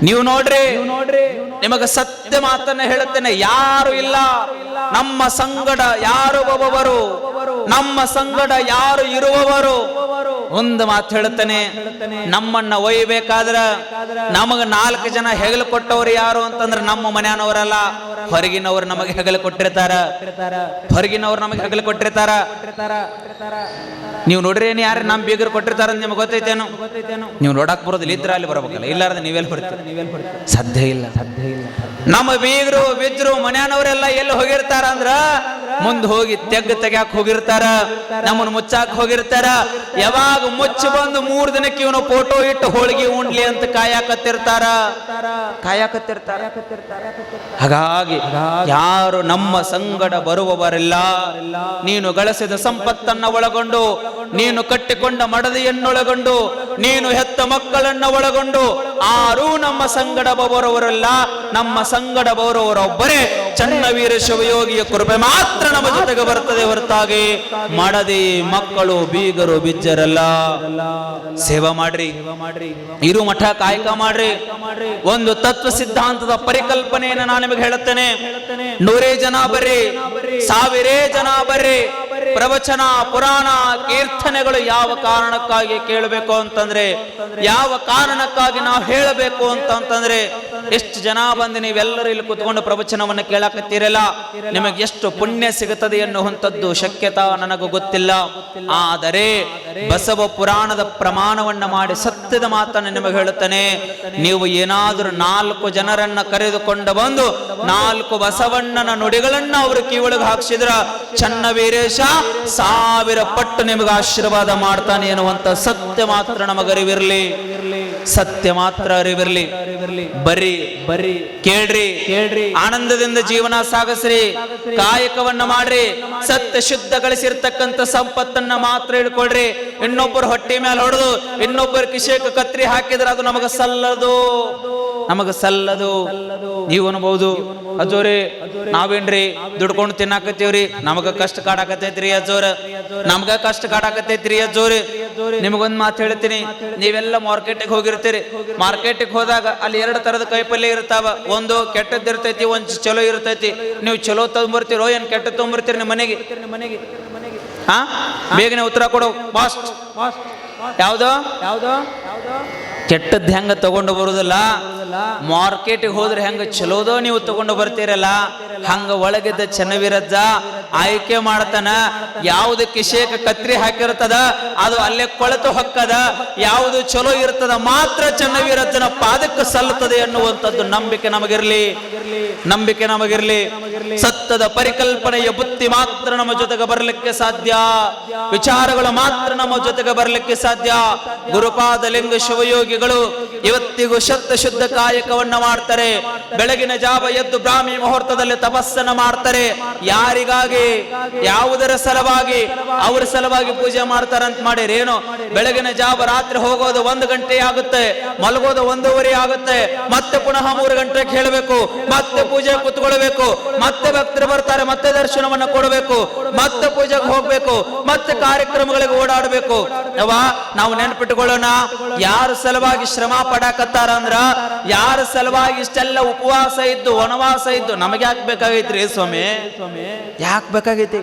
ನೀವು ನೋಡ್ರಿ, ನಿಮಗ ಸತ್ಯ ಮಾತನ್ನ ಹೇಳುತ್ತೇನೆ, ಯಾರು ಇಲ್ಲ ನಮ್ಮ ಸಂಗಡ, ಯಾರು ಬರುವವರು ನಮ್ಮ ಸಂಗಡ, ಯಾರು ಇರುವವರು. ಒಂದು ಮಾತು ಹೇಳುತ್ತೇನೆ, ನಮ್ಮನ್ನ ಒಯ್ಯಬೇಕಾದ್ರ ನಮಗ 4 ಜನ ಹೆಗಲು ಕೊಟ್ಟವರು ಯಾರು ಅಂತಂದ್ರೆ ನಮ್ಮ ಮನೆಯವರಲ್ಲ, ಹೊರಗಿನವರು ನಮಗೆ ಹೆಗಲು ಕೊಟ್ಟಿರ್ತಾರ. ನೀವು ನೋಡ್ರಿ, ಯಾರು ನಮ್ಮ ಬೀಗರು ಕೊಟ್ಟಿರ್ತಾರ ಅಂತ ನಿಮ್ಗೆ ಗೊತ್ತೈತೇನು? ನೀವು ನೋಡಕ್ ಬರೋದಿಲ್ಲ, ಇದ್ರ ಅಲ್ಲಿ ಬರ್ಬೇಕಲ್ಲ, ಇಲ್ಲಾರ್ದ ನೀವೆಲ್ಲಿ ಬರ್ತೀರಿ? ಸಾಧ್ಯ ಇಲ್ಲ. ನಮ್ಮ ಬೀಗರು ಬಿಜ್ರು ಮನೆಯವರೆಲ್ಲ ಎಲ್ಲಿ ಹೋಗಿರ್ತಾರ ಅಂದ್ರ ಮುಂದೆ ಹೋಗಿ ತೆಗ್ಯಾಕ್ ಹೋಗಿರ್ತಾರ, ನಮ್ಮನ್ನು ಮುಚ್ಚಾಕ್ ಹೋಗಿರ್ತಾರ. ಯಾವಾಗ ಮುಚ್ಚಿ ಬಂದು 3 ದಿನಕ್ಕೆ ಇವನು ಫೋಟೋ ಇಟ್ಟು ಹೋಳಿಗೆ ಉಣ್ಲಿ ಅಂತ ಕಾಯಕತ್ತಿರ್ತಾರ. ಹಾಗಾಗಿ ಯಾರು ನಮ್ಮ ಸಂಗಡ ಬರುವವರೆಲ್ಲ, ನೀನು ಗಳಿಸಿದ ಸಂಪತ್ತನ್ನ ಒಳಗೊಂಡು, ನೀನು ಕಟ್ಟಿಕೊಂಡ ಮಡದಿಯನ್ನೊಳಗೊಂಡು, ನೀನು ಹೆತ್ತ ಮಕ್ಕಳನ್ನ ಒಳಗೊಂಡು, ಆರೂ ನಮ್ಮ ಸಂಗಡ ಬರುವವರಲ್ಲ. ನಮ್ಮ ಸಂಗಡ ಬರುವವರೊಬ್ಬರೇ ಚನ್ನವೀರ ಶಿವಯೋಗಿಯ ಕೃಪೆ ಮಾತ್ರ ನಮ್ಮ ಜೊತೆಗೆ ಬರ್ತದೆ ಹೊರತಾಗಿ ಮಡದಿ ಮಕ್ಕಳು ಬೀಗರು ಬಿಜ್ಜರಲ್ಲ. ಸೇವಾ ಮಾಡ್ರಿ, ಇರು ಮಠ ಕಾಯಕ ಮಾಡ್ರಿ. ಒಂದು ತತ್ವ ಸಿದ್ಧಾಂತದ ಪರಿಕಲ್ಪನೆಯನ್ನು ನಾನು ನಿಮಗೆ ಹೇಳುತ್ತೇನೆ. 100 ಜನ ಬರ್ರಿ, 1000 ಜನ ಬರ್ರಿ, ಪ್ರವಚನ ಪುರಾಣ ಕೀರ್ತನೆಗಳು ಯಾವ ಕಾರಣಕ್ಕಾಗಿ ಕೇಳಬೇಕು ಅಂತಂದ್ರೆ, ಯಾವ ಕಾರಣಕ್ಕಾಗಿ ನಾವು ಹೇಳಬೇಕು ಅಂತಂದ್ರೆ, ಎಷ್ಟು ಜನ ಬಂದು ನೀವೆಲ್ಲರೂ ಇಲ್ಲಿ ಕುತ್ಕೊಂಡು ಪ್ರವಚನವನ್ನು ಕೇಳಕತ್ತೀರಲ್ಲ, ನಿಮಗೆ ಎಷ್ಟು ಪುಣ್ಯ ಸಿಗುತ್ತದೆ ಎನ್ನುವಂಥದ್ದು ಶಕ್ಯತಾ ನನಗೂ ಗೊತ್ತಿಲ್ಲ. ಆದರೆ ಬಸವ ಪುರಾಣದ ಪ್ರಮಾಣವನ್ನ ಮಾಡಿ ಸತ್ಯದ ಮಾತನ್ನು ನಿಮಗೆ ಹೇಳುತ್ತಾನೆ. ನೀವು ಏನಾದರೂ 4 ಜನರನ್ನ ಕರೆದುಕೊಂಡು ಬಂದು 4 ಬಸವಣ್ಣನ ನುಡಿಗಳನ್ನ ಅವರು ಕಿವಿಯೊಳಗೆ ಹಾಕ್ಸಿದ್ರ ಚನ್ನವೀರೇಶ 1000 ಪಟ್ಟು ನಿಮಗೆ ಆಶೀರ್ವಾದ ಮಾಡ್ತಾನೆ ಎನ್ನುವಂತ ಸತ್ಯ ಮಾತ್ರ ನಮಗರಿವಿರ್ಲಿ, ಸತ್ಯ ಮಾತ್ರ ಅರಿವಿರ್ಲಿ. ಬರ್ರಿ ಕೇಳ್ರಿ, ಆನಂದದಿಂದ ಜೀವನ ಸಾಗಿಸ್ರಿ, ಕಾಯಕವನ್ನ ಮಾಡ್ರಿ, ಸತ್ಯ ಶುದ್ಧ ಗಳಿಸಿರ್ತಕ್ಕಂಥ ಸಂಪತ್ತನ್ನ ಮಾತ್ರ ಇಟ್ಕೊಳ್ರಿ. ಇನ್ನೊಬ್ಬರು ಹೊಟ್ಟೆ ಮೇಲೆ ಹೊಡೆದು ಇನ್ನೊಬ್ಬರು ಕಿಶೇಕ ಕತ್ರಿ ಹಾಕಿದ್ರೆ ಅದು ನಮಗ ಸಲ್ಲದು. ನೀವು ಅನ್ಬಹುದು, ಅಜೋರಿ ನಾವೇನ್ರಿ ದುಡ್ಕೊಂಡು ತಿನ್ನಾಕತ್ತೀವ್ರಿ, ನಮಗ ಕಷ್ಟ ಕಾಡಾಕತೈತ್ರಿ ಅಜೋರ, ನಮ್ಗ ಕಷ್ಟ ಕಾಡಾಕತೈತ್ರಿ ಅಜೋರಿ. ನಿಮಗೊಂದ್ ಮಾತು ಹೇಳ್ತೀನಿ, ನೀವೆಲ್ಲ ಮಾರ್ಕೆಟಿಗೆ ಹೋಗಿರ್ತೀರಿ. ಮಾರ್ಕೆಟಿಗೆ ಹೋದಾಗ ಅಲ್ಲಿ 2 ತರದ ಕೈಪಲ್ಯ ಇರ್ತಾವ. ಒಂದು ಕೆಟ್ಟದ್ದು ಇರ್ತೈತಿ, ಒಂದು ಚಲೋ ಇರ್ತೈತಿ. ನೀವು ಚಲೋ ತಗೊಂಡ್ಬರ್ತೀರೋ ಏನ್ ಕೆಟ್ಟ ತಗೊಂಡ್ಬರ್ತೀರಿ ನಿಮ್ಮ ಮನೆಗೆ? ಬೇಗನೆ ಉತ್ತರ ಕೊಡು. ಫಾಸ್ಟ್. ಯಾವ್ದು ಕೆಟ್ಟದ್ದು ಹೆಂಗ ತಗೊಂಡು ಬರುದಿಲ್ಲ, ಮಾರ್ಕೆಟಿಗೆ ಹೋದ್ರೆ ಹೆಂಗ ಚಲೋದೋ ನೀವು ತಗೊಂಡು ಬರ್ತೀರಲ್ಲ, ಹಂಗ ಒಳಗಿದ್ದ ಚನ್ನವೀರಜ್ಜ ಆಯ್ಕೆ ಮಾಡ್ತಾನ. ಯಾವ್ದು ಕಿಶೇಕ ಕತ್ರಿ ಹಾಕಿರ್ತದ ಅದು ಅಲ್ಲೇ ಕೊಳೆತು ಹೊಕ್ಕದ, ಯಾವುದು ಚಲೋ ಇರ್ತದ ಮಾತ್ರ ಚನ್ನವೀರಜ್ಜನ ಪಾದಕ್ಕೆ ಸಲ್ಲುತ್ತದೆ ಎನ್ನುವಂಥದ್ದು ನಂಬಿಕೆ ನಮಗಿರ್ಲಿ. ಸತ್ಯದ ಪರಿಕಲ್ಪನೆಯ ಬುತ್ತಿ ಮಾತ್ರ ನಮ್ಮ ಜೊತೆಗೆ ಬರಲಿಕ್ಕೆ ಸಾಧ್ಯ, ವಿಚಾರಗಳು ಮಾತ್ರ ನಮ್ಮ ಜೊತೆಗೆ ಬರಲಿಕ್ಕೆ ಸಾಧ್ಯ. ಗುರುಪಾದ ಲಿಂಗ ಶಿವಯೋಗಿಗಳು ಇವತ್ತಿಗೂ ಶುದ್ಧ ಕಾಯಕವನ್ನ ಮಾಡ್ತಾರೆ. ಬೆಳಗಿನ ಜಾವ ಎದ್ದು ಬ್ರಾಹ್ಮಿ ಮುಹೂರ್ತದಲ್ಲಿ ತಪಸ್ಸನ್ನ ಮಾಡ್ತಾರೆ. ಯಾರಿಗಾಗಿ? ಯಾವುದರ ಸಲುವಾಗಿ? ಅವರ ಸಲುವಾಗಿ ಪೂಜೆ ಮಾಡ್ತಾರಂತ ಮಾಡಿರೇನು? ಬೆಳಗಿನ ಜಾವ ರಾತ್ರಿ ಹೋಗೋದು 1 ಗಂಟೆ ಆಗುತ್ತೆ, ಮಲಗೋದು 1:30 ಆಗುತ್ತೆ, ಮತ್ತೆ ಪುನಃ 3 ಗಂಟೆಗೆ ಹೇಳಬೇಕು, ಮತ್ತೆ ಪೂಜೆ ಕೂತ್ಕೊಳ್ಬೇಕು, ಮತ್ತೆ ಭಕ್ತರು ಬರ್ತಾರೆ, ಮತ್ತೆ ದರ್ಶನವನ್ನ ಕೊಡಬೇಕು, ಮತ್ತೆ ಪೂಜೆಗೆ ಹೋಗ್ಬೇಕು, ಮತ್ತೆ ಕಾರ್ಯಕ್ರಮಗಳಿಗೆ ಓಡಾಡಬೇಕು. ನಾವು ನೆನಪಿಟ್ಟುಕೊಳ್ಳೋಣ, ಯಾರ ಸಲುವಾಗಿ ಶ್ರಮ ಪಡಾಕತ್ತಾರ ಅಂದ್ರ, ಯಾರ ಸಲುವಾಗಿ ಇಷ್ಟೆಲ್ಲ ಉಪವಾಸ ಇದ್ದು ವನವಾಸ ಇದ್ದು ನಮಗೆ ಯಾಕೆ ಬೇಕಾಗೈತ್ರಿ ಸ್ವಾಮಿ? ಯಾಕೆ ಬೇಕಾಗೈತಿ?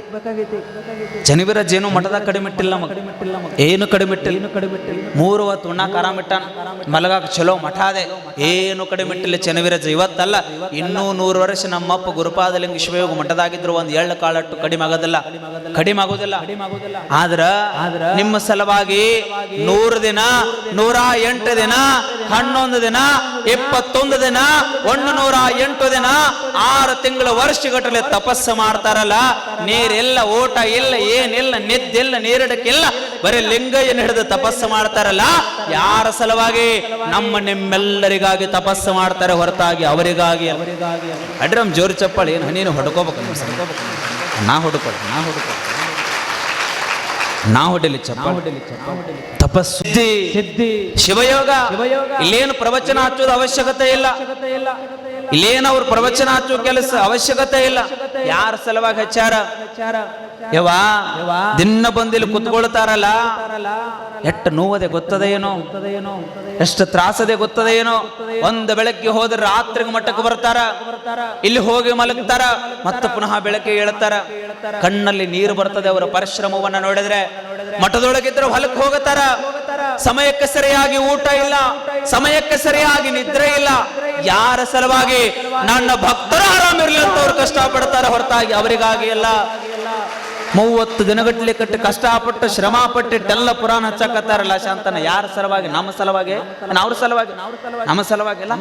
ಚನ್ನವೀರಜ್ಜ ಏನು ಮಠದಾಗ ಕಡಿಮೆ ಇಟ್ಟಿಲ್ಲ, ಏನು ಕಡಿಮೆ ಇಟ್ಟಿಲ್ಲ. 3 ಹೊತ್ತು ಉಣ್ಣಾಕ ಆರಾಮ ಇಟ್ಟಾನ, ಮಲಗಾಕ ಚಲೋ ಮಠ ಅದೇ, ಏನು ಕಡಿಮೆ ಇಟ್ಟಿಲ್ಲ ಚನ್ನವೀರಜ್ಜ. ಇವತ್ತಲ್ಲ, ಇನ್ನೂ 100 ವರ್ಷ ನಮ್ಮಪ್ಪ ಗುರುಪಾದಲಿಂಗ ಶಿವಯೋಗ ಮಠದಾಗಿದ್ರು ಒಂದು 1 ಕಾಳಟ್ಟು ಕಡಿಮೆ ಆಗೋದಿಲ್ಲ. ಆದ್ರ ನಿಮ್ಮ ಸಲುವಾಗಿ 100 ದಿನ, 108 ದಿನ, 11 ದಿನ, 21 ದಿನ, 108 ದಿನ, 6 ತಿಂಗಳ ವರ್ಷಗಟ್ಟಲೆ ತಪಸ್ಸು ಮಾಡ್ತಾರಲ್ಲ. ನೀರಿಲ್ಲ, ಓಟ ಇಲ್ಲ, ಏನಿಲ್ಲ, ನಿದ್ದಿಲ್ಲ, ನೀರಿಡಕ್ಕಿಲ್ಲ, ಬರೀ ಲಿಂಗಯ್ಯನ ಹಿಡಿದು ತಪಸ್ಸು ಮಾಡ್ತಾರಲ್ಲ. ಯಾರ ಸಲುವಾಗಿ? ನಿಮ್ಮೆಲ್ಲರಿಗಾಗಿ ತಪಸ್ಸು ಮಾಡ್ತಾರೆ, ಹೊರತಾಗಿ ಅವರಿಗಾಗಿ. ಅಡ್ರಮ್ ಜೋರು ಚಪ್ಪಾಳಿ ಏನು ನೀನು ಹೊಡ್ಕೋಬೇಕು, ನಾ ಹೊಡಿಲಿ ಚಪ್ಪಾಳಿ. ತಪಸ್ಸು ಶಿವಯೋಗ. ಇಲ್ಲೇನು ಪ್ರವಚನ ಹಚ್ಚೋದು ಅವಶ್ಯಕತೆ ಇಲ್ಲ, ಇಲ್ಲೇನು ಅವ್ರ ಪ್ರವಚನ ಹಚ್ಚೋ ಕೆಲಸ ಅವಶ್ಯಕತೆ ಇಲ್ಲ. ಯಾರ ಸಲುವಾಗಿ ಹಚ್ಚಾರ? ದಿನ ಬಂದಿಲ್ಲಿ ಕುತ್ಕೊಳ್ತಾರಲ್ಲ, ಎಷ್ಟು ನೋವದೆ ಗೊತ್ತದೆ ಏನೋ, ಎಷ್ಟು ತ್ರಾಸದೆ ಗೊತ್ತದೆ ಏನೋ. ಒಂದು ಬೆಳಗ್ಗೆ ಹೋದ್ರೆ ರಾತ್ರಿಗೆ ಮಟ್ಟಕ್ಕೆ ಬರ್ತಾರ, ಇಲ್ಲಿ ಹೋಗಿ ಮಲಗ್ತಾರ, ಮತ್ತೆ ಪುನಃ ಬೆಳಗ್ಗೆ ಹೇಳ್ತಾರ. ಕಣ್ಣಲ್ಲಿ ನೀರು ಬರ್ತದೆ ಅವರ ಪರಿಶ್ರಮವನ್ನ ನೋಡಿದ್ರೆ. ಮಠದೊಳಗಿದ್ರೆ ಹೊಲಕ್ಕೆ ಹೋಗತಾರ, ಸಮಯಕ್ಕೆ ಸರಿಯಾಗಿ ಊಟ ಇಲ್ಲ, ಸಮಯಕ್ಕೆ ಸರಿಯಾಗಿ ನಿದ್ರೆ ಇಲ್ಲ. ಯಾರ ಸಲುವಾಗಿ? ನನ್ನ ಭಕ್ತರು ಆರಾಮಿರ್ಲಿ ಅಂತ ಅವ್ರು ಕಷ್ಟಪಡ್ತಾರೆ, ಹೊರತಾಗಿ ಅವರಿಗಾಗಿ ಎಲ್ಲ. 30 ದಿನಗಟ್ಟಲೆ ಕಟ್ಟಿ ಕಷ್ಟಪಟ್ಟು ಶ್ರಮ ಪಟ್ಟಿಟ್ಟೆಲ್ಲ ಪುರಾಣ ಹಚ್ಚಕತ್ತಾರಲ್ಲ ಶಾಂತನ. ಯಾರ ಸಲುವಾಗಿ? ನಮ್ಮ ಸಲುವಾಗಿ, ಅವ್ರ ಸಲುವಾಗಿ, ನಮ್ಮ ಸಲುವಾಗಿ ಇಲ್ಲ.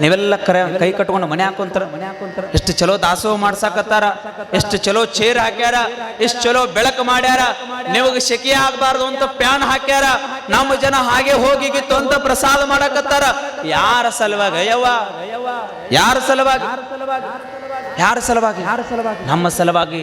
ನೀವೆಲ್ಲ ಕೈ ಕಟ್ಕೊಂಡು ಮನೆ ಹಾಕೊಂತಾರ. ಎಷ್ಟು ಚಲೋ ದಾಸೋಹ ಮಾಡ್ಸಾಕತ್ತಾರ, ಎಷ್ಟು ಚಲೋ ಚೇರ್ ಹಾಕ್ಯಾರ, ಎಷ್ಟು ಚಲೋ ಬೆಳಕು ಮಾಡ್ಯಾರ. ನಿಮಗೆ ಶೆಕೆ ಆಗ್ಬಾರ್ದು ಅಂತ ಪ್ಯಾನ್ ಹಾಕ್ಯಾರ. ನಮ್ಮ ಜನ ಹಾಗೆ ಹೋಗಿಗಿತ್ತು ಅಂತ ಪ್ರಸಾದ ಮಾಡಕತ್ತಾರ. ಯಾರ ಸಲುವಾಗಿ? ಯಾರ ಸಲುವಾಗಿ? ನಮ್ಮ ಸಲುವಾಗಿ.